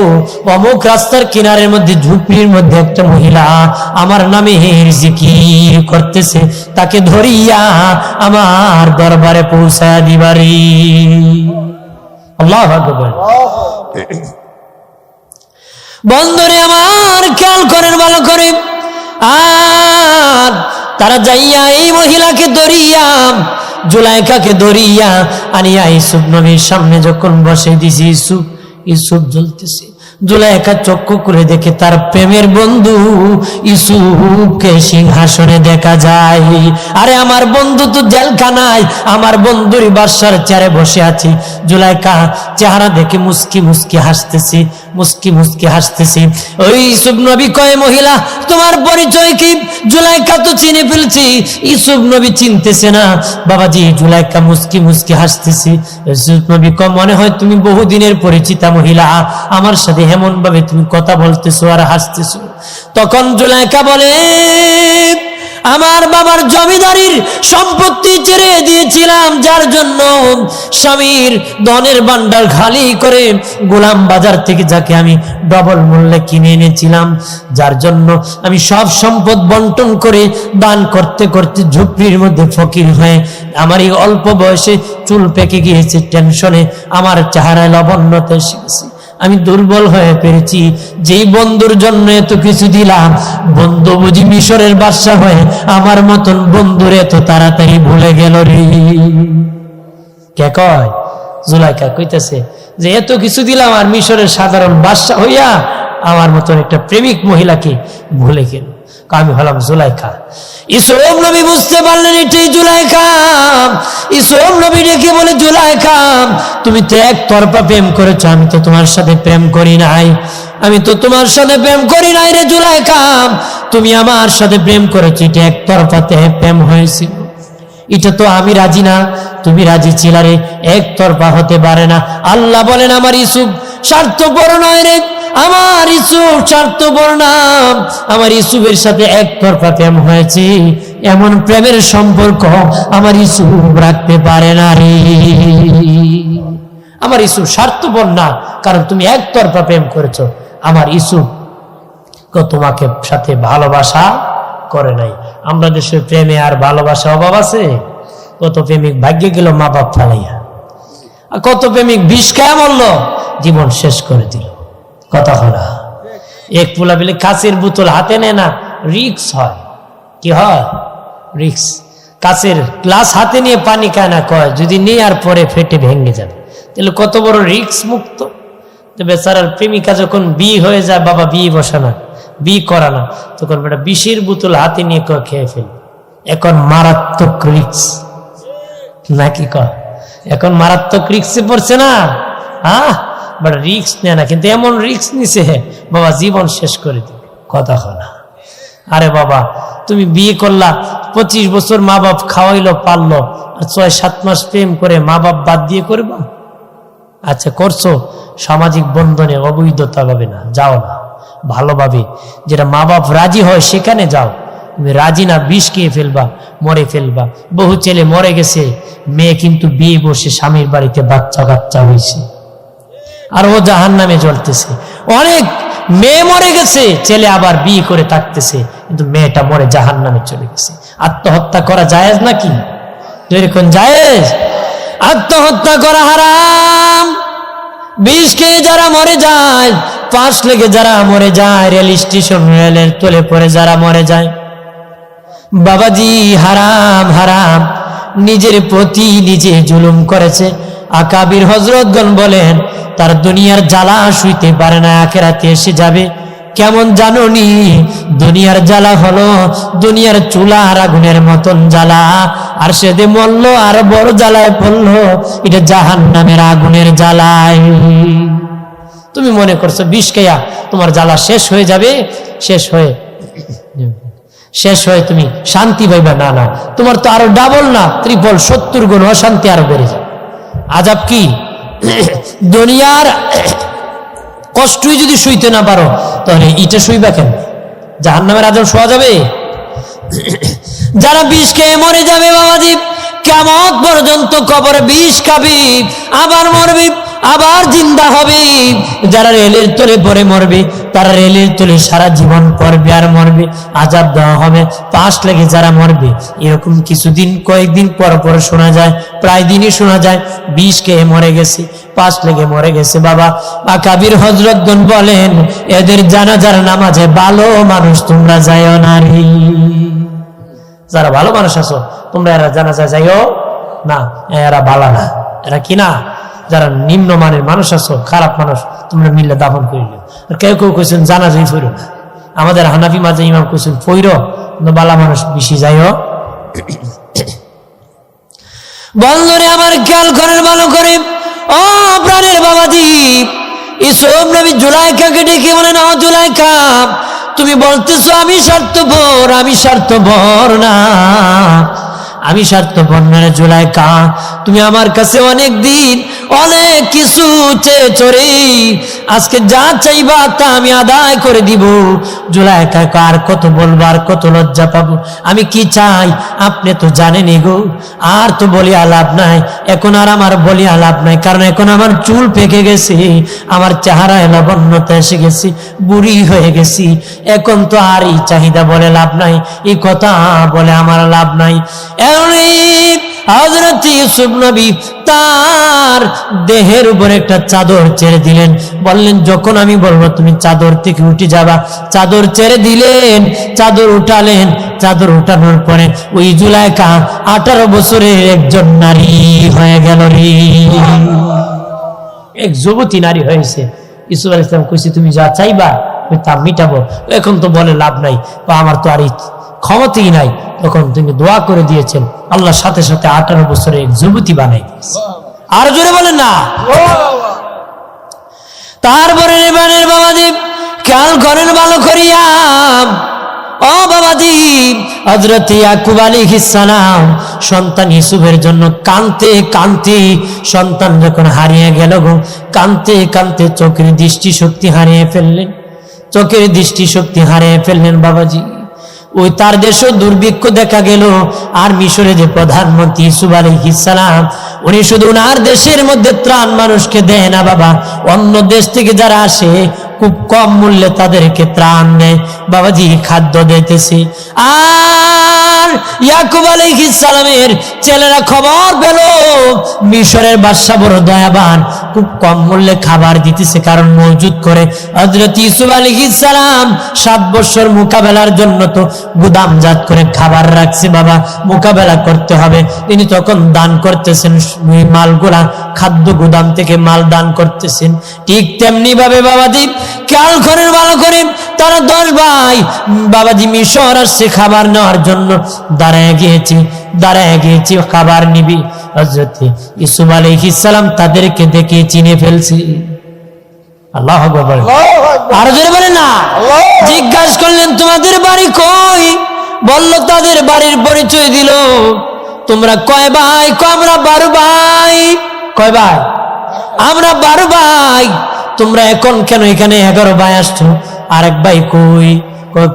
অমুক রাস্তার কিনারের মধ্যে ঝুপড়ির মধ্যে একটা মহিলা আমার নামে জিকির করতেছে, তাকে ধরিয়া আমার দরবারে পৌঁছায় দিবারি। আল্লাহু আকবার। বন্ধুরে আমার খেয়াল করেন ভালো করে, আর তারা যাইয়া এই মহিলাকে ধরিয়া, জুলাইখাকে ধরিয়া আনিয়া ইউসুফ নবীর সামনে যখন বসে দিছি, ইউসুফ ইউসুফ জ্বলতেছে। জুলাইখা চক্ষু করে দেখে তার প্রেমের বন্ধু ইউসুফকে সিংহাসনে দেখা যায়। আরে আমার বন্ধু তো জেলখানায়, আমার বন্ধুর বাদশার চেয়ারে বসে আছে। জুলাইখা চেহারা দেখে মুস্কি মুস্কি হাসতেছে, মুস্কি মুস্কি হাসতেছে। ওই ইউসুফ নবী কয়, মহিলা তোমার পরিচয় কি? জুলাইখা তো চিনে ফেলছি, ইউসুফ নবী চিনতেছে না। বাবাজি জুলাইখা মুস্কি মুস্কি হাসতেছে। ইউসুফ নবী কয়, মনে হয় তুমি বহুদিনের পরিচিতা মহিলা, আমার সাথে এমন ভাবে তুমি কথা বলতেছো আর হাসতেছো। তখন জুলাইখা বলে, আমার বাবার জমিদারির সম্পত্তি ছেড়ে দিয়েছিলাম, যার জন্য স্বামীর ধনের ভান্ডার খালি করে গোলাম বাজার থেকে যাকে আমি ডবল মূল্যে কিনে এনেছিলাম, যার জন্য আমি সব সম্পদ বন্টন করে দান করতে করতে ঝুপড়ির মধ্যে ফকির হয়ে আমার এই অল্প বয়সে চুল পেকে গিয়েছে, টেনশনে আমার চেহারায় লবণ্যতা এসে গেছে, আমি দুর্বল হয়ে পেরেছি। যেই বন্ধুর জন্য এত কিছু দিলাম, বন্ধু বুঝি মিশরের বাদশা হয়ে আমার মতন বন্ধুর এত তাড়াতাড়ি ভুলে গেল রে। কে কয়? জুলাইখা কইতেছে যে এত কিছু দিলাম আর মিশরের সাধারণ বাদশা হইয়া আমার মতন একটা প্রেমিক মহিলাকে ভুলে গেল। আমি হলাম জুলাইখা। ইউসুফ নবী বুঝতে পারলেন এটাই জুলাইখা। ইউসুফ নবী ডেকে বলে, জুলাইখা তুমি তো একতরফা প্রেম করেছো, আমি তো তোমার সাথে প্রেম করি নাই, আমি তো তোমার সাথে প্রেম করি নাই রে জুলাইখা, তুমি আমার সাথে প্রেম করেছো, এটা একতরফাতে প্রেম হয়েছিল। এটা তো আমি রাজি না, তুমি রাজি ছিলারে, একতরফা হতে পারে না। আল্লাহ বলেন আমার ইউসুফ স্বার্থপর নয় রে, আমার ইউসুফ স্বার্থপর না। আমার ইউসুফের সাথে একতরফা প্রেম হয়েছে, এমন প্রেমের সম্পর্ক আমার ইউসুফ রাখতে পারে না রে। আমার ইউসুফ স্বার্থপর না, কারণ তুমি একতরফা প্রেম করেছো। আমার ইউসুফ তোমাকে সাথে ভালোবাসা করে নাই। আমরা দেশের প্রেমে আর ভালোবাসা অভাব আছে? কত প্রেমিক ভাগ্যে গেল মা বাপ ফালাইয়া, আর কত প্রেমিক বিষ খায় মরল, জীবন শেষ করে দিল। কথা হলো এক পোলা বিলে কাচের বোতল হাতে নেয় না, রিক্স হয়। কি হয়? রিক্স। কাচের গ্লাস হাতে নিয়ে পানি খায় না, কয় যদি নেওয়ার পরে ফেটে ভেঙে যাবে। তাহলে কত বড় রিক্স মুক্ত। তো বেচারার প্রেমিকা যখন বিয়ে হয়ে যায়, বাবা বিয়ে বসে না, বিয়ে করা না, তখন বেটা বিষের বোতল হাতে নিয়ে খেয়ে ফেল। এখন মারাত্মক রিক্স নাকি? এখন মারাত্মক রিক্সে পড়ছে না? হ্যাঁ, বাট রিক্স নেয় না, কিন্তু এমন রিক্স নিছে বাবা জীবন শেষ করে দিবে। কথা হয় না? আরে বাবা, তুমি বিয়ে করলা, 25 বছর মা বাপ খাওয়াইলো পারলো, আর 6-7 মাস প্রেম করে মা বাপ বাদ দিয়ে করবা? আচ্ছা করছো, সামাজিক বন্ধনে অবৈধতা ভাবে না, যাও না, ভালোভাবে যেটা মা বাপ রাজি হয় সেখানে যাও। তুমি রাজি না, বিষ খেয়ে ফেলবা, মরে ফেলবা। বহু ছেলে মরে গেছে, মেয়ে কিন্তু বিয়ে বসে স্বামীর বাড়িতে বাচ্চা কাচ্চা হয়েছে, আর ও জাহান্নামে জ্বলতেছে। অনেক মেয়ে মরে গেছে, ছেলে আবার বিয়ে করে থাকতেছে, কিন্তু মেয়েটা মরে জাহান্নামে চলে গেছে। আত্মহত্যা করা জায়েজ নাকি? এরকম জায়েজ? আত্মহত্যা করা হারাম। বিষ খেয়ে যারা মরে যায়, ফাঁস লেগে যারা মরে যায়, রেল স্টেশন রেলের তলে পড়ে যারা মরে যায়, বাবাজি হারাম হারাম। নিজের প্রতি নিজে জুলুম করেছে। আকাবির হযরতগণ বলেন তার দুনিয়ার জ্বালা শুইতে পারে না, আখিরাতে এসে যাবে। কেমন জানোনি? দুনিয়ার জ্বালা হলো দুনিয়ার চুলার আগুনের মতন জ্বালা, আর সে যে মরল আর বড় জ্বালায় পড়লো, এটা জাহান্নামের আগুনের জ্বালায়। তুমি মনে করছো বিষ খেয়া তোমার জ্বালা শেষ হয়ে যাবে, শেষ হয়ে তুমি শান্তি পাইবা? না না, তোমার তো আরো ডাবল না ট্রিপল 70 গুণ অশান্তি আরো বেড়ে যায়। আজাব কি? দুনিয়ার কষ্টই যদি শুইতে না পারো, তাহলে এটা শুইবা কেন? জাহান্নামের আজাব শোয়া যাবে? যারা বিষ খেয়ে মরে যাবে বাবাজি, কিয়ামত পর্যন্ত কবরে বিষ খাবি, আবার মরবি, আবার জিন্দা হবে। যারা রেলের তলে পড়ে মরবে, তারা রেলের তলে সারা জীবন পড়বে আর মরবে, আযাব দেওয়া হবে। পাশ লেগে যারা মরবে, এরকম কিছুদিন কয়েকদিন পর পর শোনা যায়, প্রায় দিনই শোনা যায় বিষ খেয়ে মরে গেছে, পাশ লেগে মরে গেছে। বাবা আকাবির হযরতগণ বলেন এদের জানাজার নামাজে ভালো মানুষ তোমরা যাইও না রে। যারা ভালো মানুষ আছো তোমরা এরা জানাজা যাইও না, এরা ভালো না। এরা কি না? যারা নিম্নমানের মানুষ আছো, খারাপ মানুষ, তোমরা মিললে দাফন করিল। আর কেউ কেউ কইছেন জানাজাই ফইরো না। আমাদের হানাফি মাঝে ইমাম কইছেন ফইরো, কিন্তু বালা মানুষ বেশি যাইও। বন্ধুরে আমার খেয়াল করেন ভালো করে, ও প্রাণের বাবাজি, ইউসুফ নবী জুলাইখাকে ডেকে বলেন, ও জুলাইখা, তুমি বলতেছো আমি স্বার্থপর, আমি স্বার্থপর না, আমি স্বার্থপর না রে জুলাইখা। তুমি আমার কাছে অনেক দিন অনেক কিছু চেয়েছো রে, আজকে যা চাইবা তা আমি আদায় করে দিব। জুলাইখা আর কত বলবো, আর কত লজ্জা পাবো। আমি কি চাই আপনি তো জানেনই গো, আর তো বলিয়া লাভ নাই। এখন আর আমার বলিয়া লাভ নাই, কারণ এখন আমার চুল পেকে গেছে, আমার চেহারায় লাবণ্যতা এসে গেছে, বুড়ি হয়ে গেছি। এখন তো আর এই চাহিদা বলে লাভ নাই, এই কথা বলে আমার লাভ নাই। হযরত ইউসুফ নবী তার দেহের উপর একটা চাদর ছেড়ে দিলেন, বললেন যখন আমি বলবো তুমি চাদর থেকে উঠে যাবা। চাদর ছেড়ে দিলেন, চাদর উঠালেন। চাদর উঠানোর পরে ওই জুলাইখা 18 বছরের একজন নারী হয়ে গেল রে, এক যুবতী নারী হয়েছে। ইউসুফ আলাইহিস সালাম কইছে তুমি যা চাইবা আমি তা মিটাবো। এখন তো বলে লাভ নাই, বা আমার তো আর ক্ষমতাই নাই। তখন তিনি দোয়া করে দিয়েছেন, আল্লাহ সাথে সাথে 18 বছরে এক যুবতী বানাই দিয়েছে। আর জোরে বলেন না। তারপরে রেবানের বাবাজি খেয়াল করেন ভালো করিয়া, ও বাবাজি, হযরত ইয়াকুব আলাইহিস সালাম সন্তান ইউসুফের জন্য কাঁদতে কাঁদতে, সন্তান যখন হারিয়ে গেল গো, কাঁদতে কাঁদতে চোখের দৃষ্টিশক্তি হারিয়ে ফেললেন, চোখের দৃষ্টিশক্তি হারিয়ে ফেললেন বাবাজি। ওই তার দেশও দুর্ভিক্ষ দেখা গেল। আর মিশরে যে প্রধানমন্ত্রী ইউসুফ আলাইহিস সালাম, উনি শুধু ওনার দেশের মধ্যে ত্রাণ মানুষকে দেয় না বাবা, অন্য দেশ থেকে যারা আসে খুব কম মূল্যে তাদেরকে ত্রাণ দেয় বাবাজি, খাদ্য দিতেছে। আর ইয়াকুব আলাইহিস সালামের ছেলেরা খবর পেল মিশরের বাদশা বড় দয়াবান, খুব কম মূল্যে খাবার দিতেছে, কারণ মজুদ করে হযরত ইউসুফ আলাইহিস সালাম 7 বছর মোকাবেলার জন্য তো গুদামজাত করে খাবার রাখছে বাবা, মোকাবেলা করতে হবে। তিনি তখন দান করতেছেন মালগুলা, খাদ্য গুদাম থেকে মাল দান করতেছেন। ঠিক তেমনি ভাবে বাবাজি খেয়াল করেন ভালো করে, তারা 10 ভাই বাবাজি মিশর আসছে খাবার নেওয়ার জন্য, দাঁড়ায় গিয়েছি খাবার নিবি। হযরত ইউসুফ আলাইহিস সালাম তাদেরকে দেখে চিনে ফেলছে। আল্লাহু আকবার, আর জোরে বলেন না। জিজ্ঞাসা করলেন তোমাদের বাড়ি কই? বলল তাদের বাড়ির পরিচয় দিল। তোমরা কয় ভাই? আমরা 12 ভাই। কয় ভাই? আমরা 12 ভাই। তোমরা এখন কেন এখানে 11 ভাই আসছো? আরেক ভাই কই?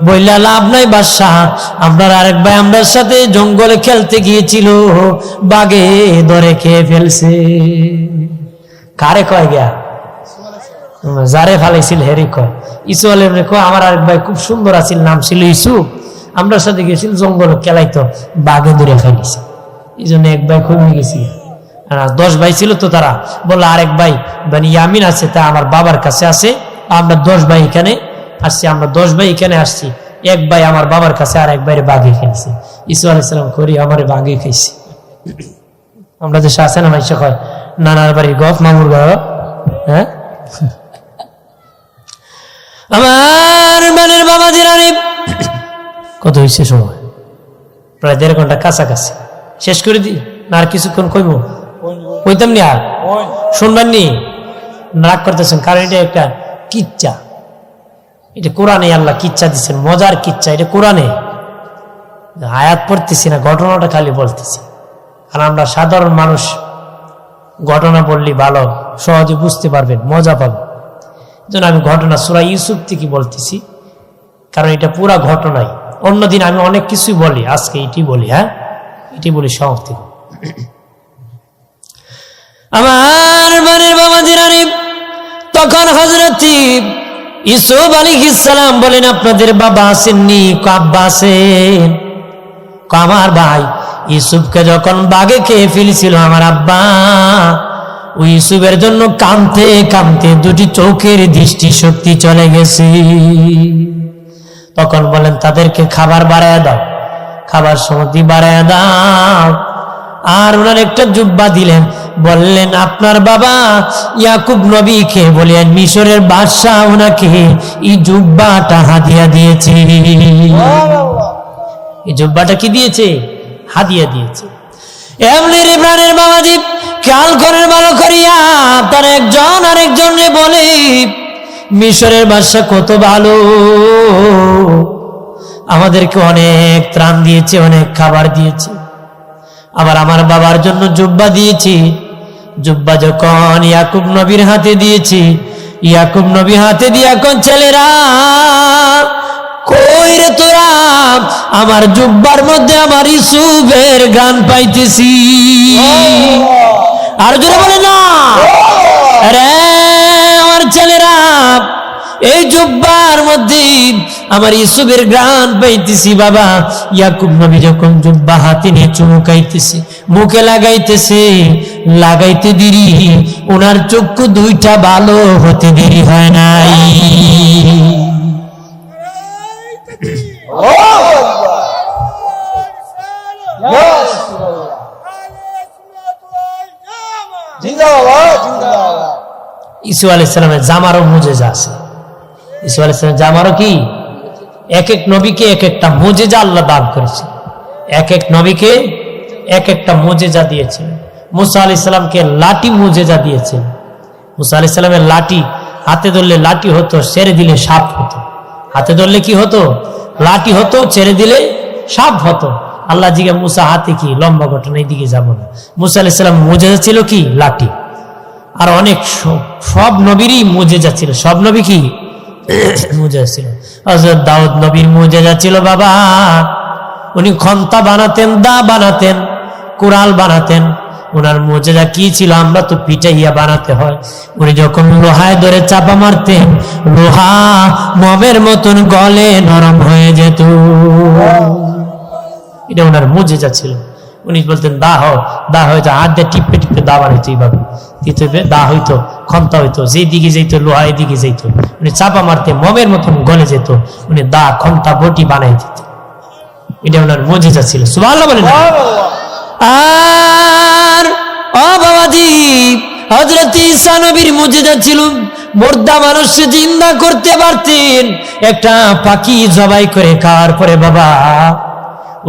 বললা লাভ নাই বাদশাহ, আমরা আরেক ভাই আমরার সাথে জঙ্গলে খেলতে গিয়েছিল, বাঘে ধরে খেয়ে ফেলছে। কারে কয় গিয়া? যারে ফালাইছিল হেরি কয়। ইসু আলম রেখো আমার আরেক ভাই খুব সুন্দর আছিল, নাম ছিল ইসু, আমরার সাথে গেছিল জঙ্গলে খেলাইতো, বাঘে ধরে খাইছে। এই জন্য এক ভাই কমে গেছি। 10 ভাই ছিল তো, তারা বললো আরেক ভাই মানে ইয়ামিন আছে, তা আমার বাবার কাছে আছে, আমরা 10 ভাই এখানে আসছি, আমরা 10 ভাই এখানে আসছি, এক ভাই আমার বাবার কাছে আর এক ভাইরে বাঘে খেয়েছে। ইসু আলাইহিস সালাম করি আমার বাঘে খাইছে। আমরা দেশে আছে না মাইশা কয় নানার বাড়ি গফ মামুর ঘর, হ্যাঁ। আমার মানের বাবা জিরানি কত হয়েছে সময়? প্রায় 1.5 ঘন্টা কাছাকাছি। শেষ করে দি না আর কিছুক্ষণ কইব? কইতাম নি আর শুনবেন নি? রাগ করতেছেন, কারণ এটা একটা কিচ্ছা, এটা কোরআনে আল্লাহ কিচ্ছা দিচ্ছেন, মজার কিচ্ছা। এটা কোরআনে আয়াত পড়তেছি না, ঘটনাটা খালি বলতেছি। আর আমরা সাধারণ মানুষ, ঘটনা বললি ভালো সহজে বুঝতে পারবেন, মজা পাবেন। যেন আমি ঘটনা সূরা ইউসুফ থেকে বলতেছি, কারণ এটা পুরা ঘটনাই। অন্যদিন আমি অনেক কিছুই বলি, আজকে এটি বলি। হ্যাঁ, এটি বলি সমাপ্তি। আমার মানের বাবা জিরানি তখন হযরত ইউসুফ আলাইহিস সালাম বলেন আপনাদের বাবা আসেননি? আব্বা আছেন। আমার ভাই ইউসুফকে যখন বাঘে খেয়ে ফেলেছিল আমার আব্বা, ওই ইউসুফের জন্য কাঁদতে কাঁদতে 2টি চোখের দৃষ্টিশক্তি চলে গেছে। তখন বলেন তাদেরকে খাবার বাড়ায় দাও, খাবার সমতি বাড়ায় দাও। আর ওনার একটা জুব্বা দিলেন, বললেন আপনার বাবা ইয়াকুব নবীকে বলেন মিশরের বাদশাহ ওনাকে এই জুব্বাটা হাদিয়া দিয়েছে। এই জুব্বাটা কি দিয়েছে? হাদিয়া দিয়েছে। এমনি ইব্রাহিমের বাবাজি খেয়াল করেন ভালো করিয়া, তার একজন আরেকজনে বলে মিশরের বাদশাহ কত ভালো, আমাদেরকে অনেক ত্রাণ দিয়েছে, অনেক খাবার দিয়েছে। আবার আমার বাবার জন্য জুব্বা দিয়েছি। জুব্বা যখন ইয়াকুব নবীর হাতে দিয়েছি, ইয়াকুব নবী হাতে দিয়ে এখন ছেলেরা কই রে তোরা? আমার জুব্বার মধ্যে আমার ইউসুফের গান পাইতেছি। আর জোরে বলে না রে আমার ছেলেরা, এই জুব্বার মধ্যে আমার ইউসুফের গান পাইতেছি। বাবা ইয়াকুব নবী যখন জুব্বা হাতে নিয়ে চুমুকাইতেছে, মুখে লাগাইতেছে, লাগাইতে দেরি ওনার চক্ষু 2টা ভালো হতে দেরি হয় নাই। ইসু আলাইহিস সালামের জামারও মুজেজা আছে। ইসু আলাইহিস সালামের জামারও কি? এক এক নবীকে এক একটা মুজেজা আল্লাহ দান করেছে, এক এক নবীকে এক একটা মুজেজা দিয়েছেন। মুসা আলাইহিস সালামকে লাঠি মুজেজা দিয়েছেন। মুসা আলাইহিস সালামের লাঠি হাতে ধরলে লাঠি হতো, ছেড়ে দিলে সাপ হতো। হাতে ধরলে কি হতো? লাঠি হতো, ছেড়ে দিলে সাপ হতো। আল্লাহ জিজ্ঞে মুসা হাতে কি, লম্বা ঘটনা, এই দিকে যাবো না। মুসা আলাইহিস সালাম মুজিজা ছিল কি, লাঠি। আর অনেক সব নবীরই মুজিজা ছিল, সব নবী কি মুজিজা ছিল। হযরত দাউদ নবীর মুজিজা ছিল বাবা, উনি খন্তা বানাতেন, দা বানাতেন, কুড়াল বানাতেন। ওনার মুজিজা কি ছিল, আমরা তো পিটাইয়া বানাতে হয়। উনি যখন লোহায় ধরে চাপা মারতেন, লোহা মমের মতন গলে নরম হয়ে যেত। এটা ওনার মুজিজা ছিল। উনি বলতেন দা হয়তো হাত দিয়ে টিপে টিপে দা বানাইতো, এইভাবে দিতে দা হইতো, খন্তা হইতো, যেদিকে যেত লোহা এদিকে যেত। উনি চাপা মারতে মমের মতন গলে যেত, উনি দা খন্তা বটি বানাই দিত। এটা ওনার মুজিজা ছিল। সুবহানাল্লাহ বলেন। আর ও বাবাজি, হযরত ঈসা নবীর মুজিজা ছিল, মুর্দা মানুষকে জিন্দা করতে পারতেন। একটা পাখি জবাই করে খাওয়ার পরে বাবা,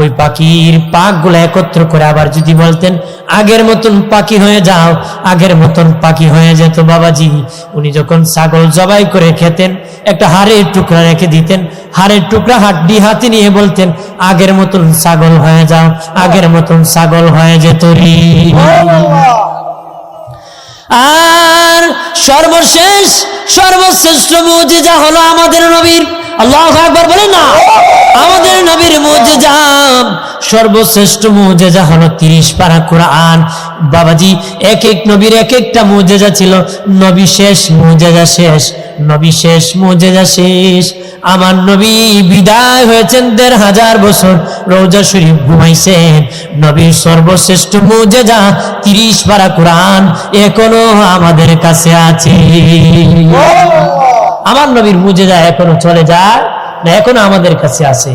ওই পাখির পাক গুলা একত্র করে আবার যদি বলতেন আগের মতন পাখি হয়ে যাও, আগের মতন পাখি হয়ে যেত বাবাজি। উনি যখন ছাগল জবাই করে খেতেন, একটা হাড়ের টুকরা রেখে দিতেন, হাড়ের টুকরা হাড্ডি হাতে নিয়ে বলতেন আগের মতন ছাগল হয়ে যাও, আগের মতন ছাগল হয়ে যেত রে। আর সর্বশ্রেষ্ঠ মুজিজা হলো আমাদের নবীর, আল্লাহু আকবার বলেন না, আমাদের নবীর মুজিজা, সর্বশ্রেষ্ঠ মুজিজা হলো 30 পারা কোরআন। বাবাজি, এক এক নবীর এক একটা মুজিজা ছিল। নবী শেষ, মুজিজা শেষ, নবী শেষ, মুজিজা শেষ। আমার নবী বিদায় হয়েছেন 1500 বছর, রওজা শরীফ ঘুমাইছেন। নবীর সর্বশ্রেষ্ঠ মুজিজা 30 পারা কোরআন এখনো আমাদের কাছে আছে। আমার নবীর মুজিজা এখনো চলে যায় না, এখনো আমাদের কাছে আছে।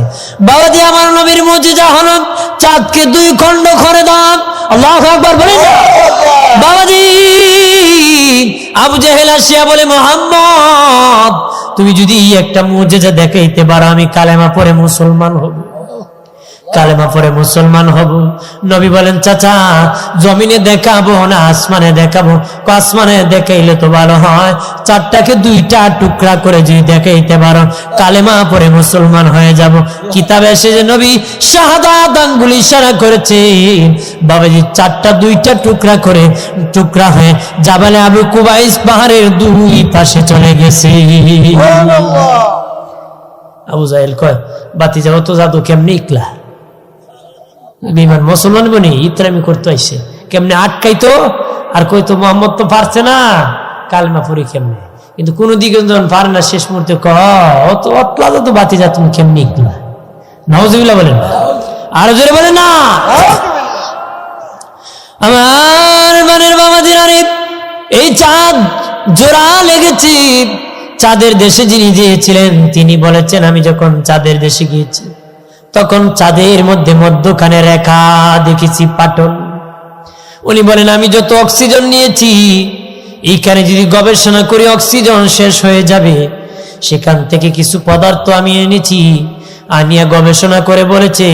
বাবাজি, আমার নবীর মুজিজা হলো চাঁদকে 2 খণ্ড করে দাও। আল্লাহু আকবার বলেন না। বাবাজি, আবু জেহেল আসিয়া বলে মুহাম্মদ, তুমি যদি একটা মুজিজা দেখাইতে পারো আমি কালেমা পড়ে মুসলমান হব, কালেমা পড়ে মুসলমান হব। নবী বলেন চাচা, জমিনে দেখাবো না আসমানে দেখাবো? আসমানে দেখাইলে তো ভালো হয়, চারটাকে 2টা টুকরা করে যদি দেখাইতে পারো কালেমা পড়ে মুসলমান হয়ে যাব। কিতাবে এসে যে নবী শাহাদাত আঙ্গুল ইশারা করেছে, বাবাজি 2টা টুকরা করে টুকরা হয়ে জাবালে আবু কুবাইস পাহাড়ের 2 পাশে চলে গেছে। আবু জাহেল কয় বাতি যাবো তো জাদু কেমনি ইকলা বিমান মুসলমান বনি ইতরামি করতে আইছে, কেমনে আটকাইতো আর কইতো মোহাম্মদ তো পারছে না, কালেমা পড়ি কেমনে। কিন্তু কোন দিকে যখন পারে না, শেষ মুহূর্তে কত অতলা তো বাতি যা তুমি কেমনি ইকলা। নাউজুবিল্লাহ বলেন, আরো জোরে বলেন না। আমার মানের বাবাজি, এই চাঁদ জোড়া লেগেছি। চাঁদের দেশে যিনি গিয়েছিলেন তিনি বলেছেন, আমি যখন চাঁদের দেশে গিয়েছি তখন চাঁদের মধ্যে মধ্যখানে রেখা দেখেছি, পাটন। উনি বলেন আমি যত অক্সিজেন নিয়েছি, এইখানে যদি গবেষণা করি অক্সিজেন শেষ হয়ে যাবে। সেখান থেকে কিছু পদার্থ আমি এনেছি, আনিয়া গবেষণা করে বলেছে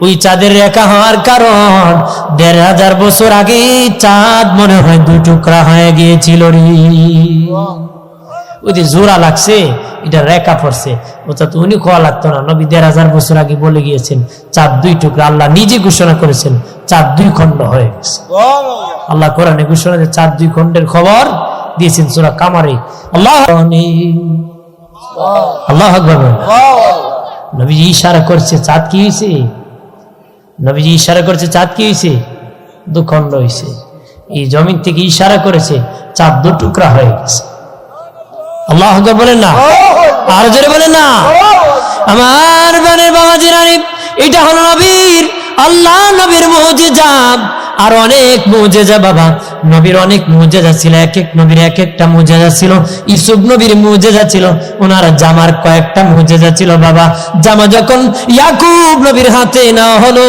ওই চাঁদের রেখা হওয়ার কারণ 1500 বছর আগে চাঁদ মনে হয় 2 টুকরা হয়ে গিয়েছিল রে। ওই যে জোড়া লাগছে, এটা রেখা পড়ছে, অর্থাৎ উনি খাওয়া লাগতো না। নবী 1500 বছর আগে বলে গিয়েছেন চাঁদ 2 টুকরা। আল্লাহ নিজে ঘোষণা করেছেন চাঁদ 2 খণ্ড হয়ে গেছে। আল্লাহ কোরআনে ঘোষণা যে চাঁদ 2 খণ্ডের খবর দিয়েছেন সূরা কামারে। আল্লাহ আকবার। নবীজি ইশারা করছে চাঁদ কি হয়েছে, নবীজি ইশারা করছে চাঁদ কি হয়েছে, 2 খণ্ড হয়েছে। এই জমিন থেকে ইশারা করেছে চাঁদ 2 টুকরা হয়ে গেছে। আল্লাহু আকবার বলেন না, আর জোরে বলেন না। আমার বানের বাবাজি, এটা হলো নবীর, আল্লাহ নবীর মুজিজা। আর অনেক মুজিজা বাবা, নবীর অনেক মুজিজা ছিল, এক এক নবীর এক একটা মুজিজা ছিল। ইউসুফ নবীর মুজিজা ছিল, ওনার জামার কয়েকটা মুজিজা ছিল বাবা। জামা যখন ইয়াকুব নবীর হাতে নেওয়া হলো,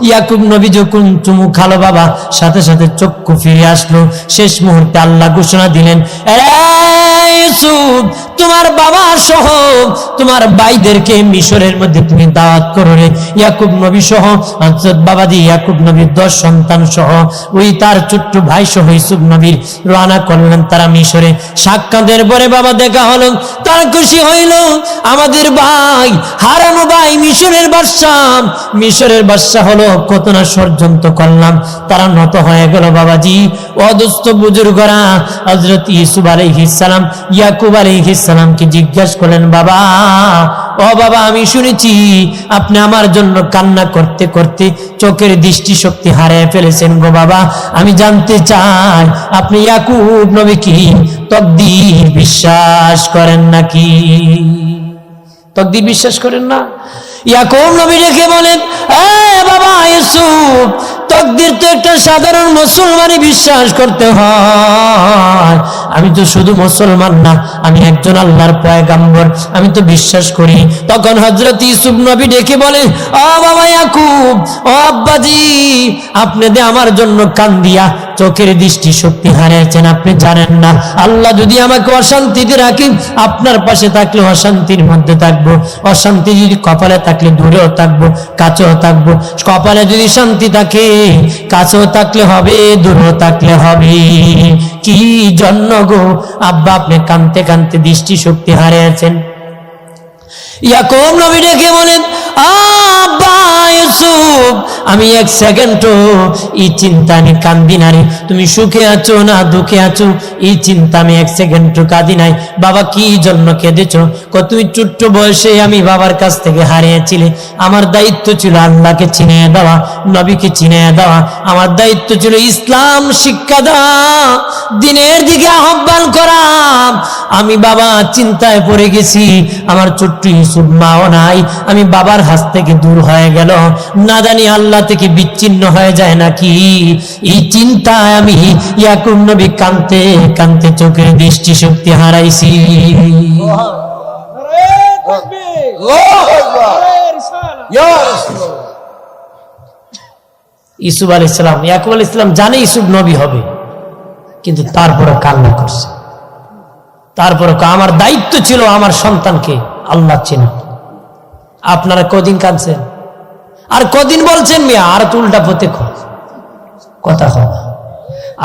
ইয়াকুব নবী যখন চুমু খালো বাবা, সাথে সাথে চক্ষু ফিরে আসলো। শেষ মুহূর্তে আল্লাহ ঘোষণা দিলেন, ইউসুফ তোমার বাবা সহ তোমার ভাইদেরকে মিশরের মধ্যে তুমি দাওয়াত করো রে। ইয়াকুব নবী সহ হযরত বাবাজি ইয়াকুব নবীর 10 সন্তান সহ ওই তার ছোট্ট ভাই সহ ইউসুফ নবীর রওনা করলেন তারা মিশরে। সাক্ষাতের পরে বাবা দেখা হলো, তারা খুশি হইল, আমাদের ভাই হারানো ভাই মিশরের বাদশা হলো, কত না ষড়যন্ত্র করলাম। তারা নত হয়ে গেল বাবাজি। অদুস্থ বুজুর্গরা হযরত ইউসুফ আলাইহিস সালাম ইয়াকুব আলাইহিস সালামকে জিজ্ঞাসা করলেন, বাবা ও বাবা, আমি শুনেছি আপনি আমার জন্য কান্না করতে করতে চোখের দৃষ্টিশক্তি হারিয়ে ফেলেছেন গো বাবা। আমি জানতে চাই আপনি ইয়াকুব নবী কি তকদীর বিশ্বাস করেন নাকি? তকদীর বিশ্বাস করেন না? ইয়াকুব নবী রেখে বলেন, বাবা ইউসুফ, তকদীর তো একটা সাধারণ মুসলমানই বিশ্বাস করতে হয়। আমি তো শুধু মুসলমান না, আমি একজন আল্লাহর পয়গম্বর, আমি তো বিশ্বাস করি। তখন হযরত ইউসুফ নবী ডেকে বলেন, ও বাবা ইয়াকুব, ও আব্বাজি, আপনি যে আমার জন্য কান্দিয়া চোখের দৃষ্টি শক্তি হারিয়েছেন, আপনি জানেন না আল্লাহ যদি আমাকে অশান্তিতে রাখে, আপনার পাশে থাকলে অশান্তির মধ্যে থাকবো, অশান্তি যদি কপালে থাকলে দূরেও থাকবো, কাছেও থাকবো। কপালে যদি শান্তি থাকে কাছেও থাকলে হবে, দূরেও থাকলে হবে। কি জন্য গো আব্বা আপনি কাঁদতে কাঁদতে দৃষ্টি শক্তি হারিয়েছেন? ইয়াকুব নবী ডেকে বলেন, আব্বা ইউসুফ, আমি এক সেকেন্ডও এই চিন্তা আমি কান্দি না রে। তুমি সুখে আছো না দুঃখে আছো এই চিন্তা আমি এক সেকেন্ডও কাঁদি নাই। বাবা কি জন্য কেঁদেছ? তুমি ছোট্ট বয়সে আমি বাবার কাছ থেকে হারিয়েছিলে। আমার দায়িত্ব ছিল আল্লাহকে চিনিয়ে দেওয়া, নবীকে চিনিয়ে দেওয়া। আমার দায়িত্ব ছিল ইসলাম শিক্ষা দেওয়া, দিনের দিকে আহ্বান করা। আমি বাবা চিন্তায় পড়ে গেছি, আমার ছোট্ট ইউসুফ মাও নাই, আমি বাবার হাত থেকে দূর হয়ে গেল, না জানি আল্লাহ থেকে বিচ্ছিন্ন হয়ে যায় নাকি। এই চিন্তায় আমি ইয়াকুব নবী কাঁদতে কাঁদতে চোখের দৃষ্টি শক্তি হারাইছি। ইউসুফ আলাইহিস সালাম, ইয়াকুব আলাইহিস সালাম জানে ইউসুফ নবী হবে, কিন্তু তারপরে কান্না করছে। তারপরে আমার দায়িত্ব ছিল আমার সন্তানকে আল্লাহ চেনা। আপনারা কদিন কাঁদছেন আর কদিন বলছেন মিয়া আর তো উল্টা পথে কথা হয়,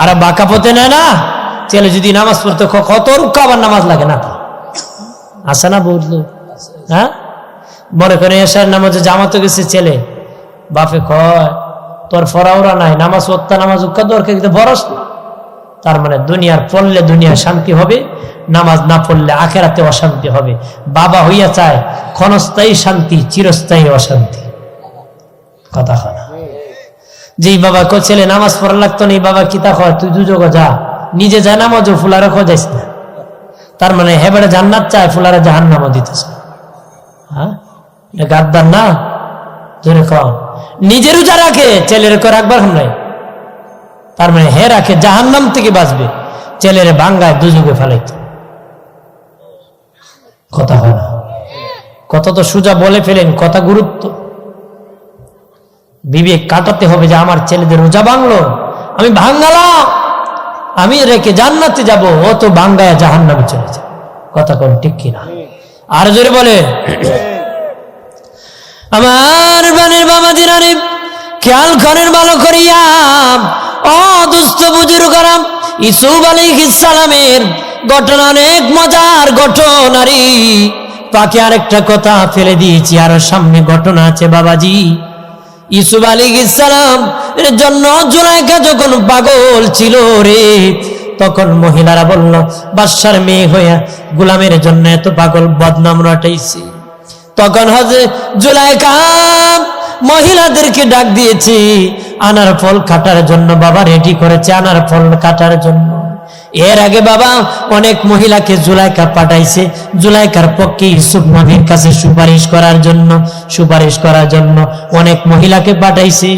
আর বাঁকা পথে নেয় না। ছেলে যদি নামাজ পড়তে কত রুক্কা আবার নামাজ লাগে না, আসে না বললো? হ্যাঁ, মনে করে এশার নামাজে জামাতে গেছে ছেলে, বাপে কয় তোর ফরাওরা নাই, নামাজ পড়তে নামাজ উক্কা দরকার, কিন্তু বরস না। তার মানে দুনিয়ার পড়লে দুনিয়ার শান্তি হবে, নামাজ না পড়লে আখেরাতে অশান্তি হবে। বাবা হইয়া চায় ক্ষণস্থায়ী শান্তি, চিরস্থায়ী অশান্তি। কথা হয় না? যেই বাবা ছেলে নামাজ পড়া লাগতো না, এই বাবা কিতা কয় তুই দুযোগ যা, নিজে যায় নামাজও ফুলারে খোঁজাইস না। তার মানে হেবেড়ে জান্নাত চায়, ফুলারে জাহান্নামও দিতেছে। হ্যাঁ, গাদ্দার না? ধরে কম নিজের রোজা রাখে, ছেলের কর রাখবার নাই। তার মানে হে রাখে জাহান্নাম থেকে বাঁচবে, ছেলের বাঙ্গায় দুযোগে ফেলাইত। কথা হয় না? কত তো সোজা বলে ফেলেন, কথা গুরুত্ব। বিবেক কাটাতে হবে যে আমার ছেলেদের রোজা ভাঙলো, আমি ভাঙ্গালাম, আমি রেখে জান্নাতে যাব, ও তো ভাঙ্গায় জাহান্নামে চলে যায়। কথা কোন ঠিক কিনা? আর জোরে বলে আমার বানের বাবা দিনারে খেয়াল করেন ভালো করিয়া। ও দুস্থ বুজুর্গরা, ইউসুফ আলাইহিস সালামের ঘটনা অনেক মজার ঘটনারি। পাকে আরেকটা কথা ফেলে দিয়েছি, আরো সামনে ঘটনা আছে বাবাজি। ইউসুফ আলাইহিস সালাম এর জন্য জুলাইখা যখন পাগল ছিল রে, তখন মহিলারা বলল বাদশার মেয়ে হইয়া গোলামের জন্য এত পাগল, বদনাম রটাইছে। তখন হযরত জুলাইখা মহিলাদেরকে ডাক দিয়েছে, আনার ফল কাটার জন্য বাবা রেডি করেছে, আনার ফল কাটার জন্য। এর আগে বাবা অনেক মহিলাকে জুলাইখা পাঠাইছে, জুলাইখার পক্ষে ইউসুফ নবীর কাছে সুপারিশ করার জন্য অনেক মহিলাকে পাঠাইছে।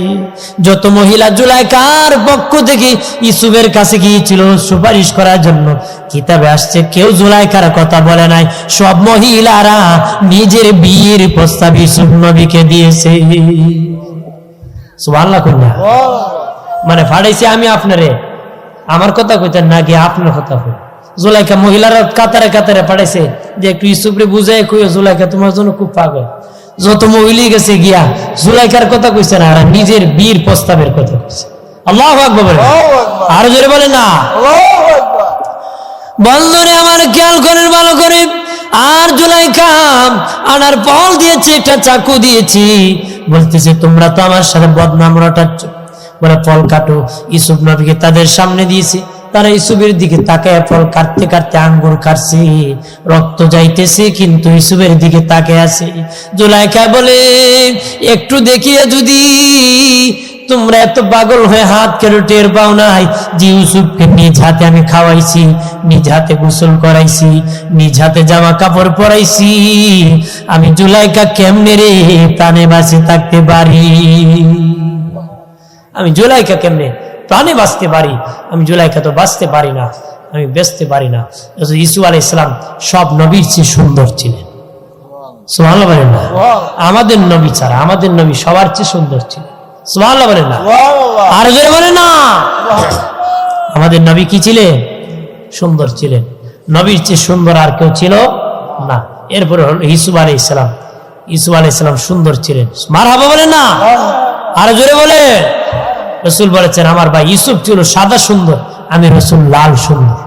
যত মহিলা জুলাইখার পক্ষ থেকে ইউসুফের কাছে গিয়েছিল সুপারিশ করার জন্য, কিতাবে আসছে কেউ জুলাইখার কথা বলে নাই। সব মহিলারা নিজের বিয়ের প্রস্তাব ইউসুফ নবীকে দিয়েছে। সুবহানাল্লাহ কন্যা, মানে ফাড়াইছে আমি আপনারে, আমার কথা কইতেন না গিয়ে আপনার কথা কই। জুলাইখা মহিলারা কাতারে কাতারে পাঠাইছে যে একটু ইউসুফরে বুঝাই কইও, জুলাইখা তোমার জন্য খুব পাগল। যত মহিলাই গেছে গিয়া জুলাইখার কথা কইছে না, আর নিজের বীর প্রস্তাবের কথা কইছে। আল্লাহু আকবার বলে, আর জোরে বলে না। বন্ধুরে আমার খেয়াল করেন ভালো করে। আর জুলাইখা আনার ফল দিয়েছে, একটা চাকু দিয়েছি, বলতেছে তোমরা তো আমার সাথে বদনাম রটাচ্ছ, বলে ফল কাটো। ইউসুফ নবীকে তাদের সামনে দিয়েছে, তারা ইউসুফের দিকে তাকায় ফল কাটতে কাটতে আঙ্গুর কাটছে, রক্ত যাইতেছে, কিন্তু ইউসুফের দিকে তাকায় আছে। জুলাইখা বলে একটু দেখিয়ে যদি তোমরা এত পাগল হয়ে হাত কেন টের পাও নাই যে ইউসুফকে নিজ হাতে আমি খাওয়াইছি, নিজ হাতে গোসল করাইছি, নিজ হাতে জামা কাপড় পরাইছি, আমি জুলাইখা কেমনে রে প্রাণে বাঁচে থাকতে পারি? আমি জুলাইখা কেমনে প্রাণে বাঁচতে পারি? আমি জুলাইখা তো বাঁচতে পারি না, আমি বেঁচতে পারি না। ইসু আলাইহিস সালাম সব নবীর চেয়ে সুন্দর ছিলেন। সুবহানাল্লাহ বলেন না। আমাদের নবী ছাড়া আমাদের নবী সবার চেয়ে সুন্দর ছিলেন। সুবহানাল্লাহ বলেন না, আর জোরে বলেন না। আমাদের নবী কি ছিলেন? সুন্দর ছিলেন। নবীর চেয়ে সুন্দর আর কেউ ছিল না। এরপরে হল ইউসুফ আলাইহিস সালাম। ইউসুফ আলাইহিস সালাম সুন্দর ছিলেন। মারহাবা বলেন না, আর জোরে বলে। রাসূল বলেছেন আমার ভাই ইউসুফ ছিল সাদা সুন্দর, আমি রাসূল লাল সুন্দর।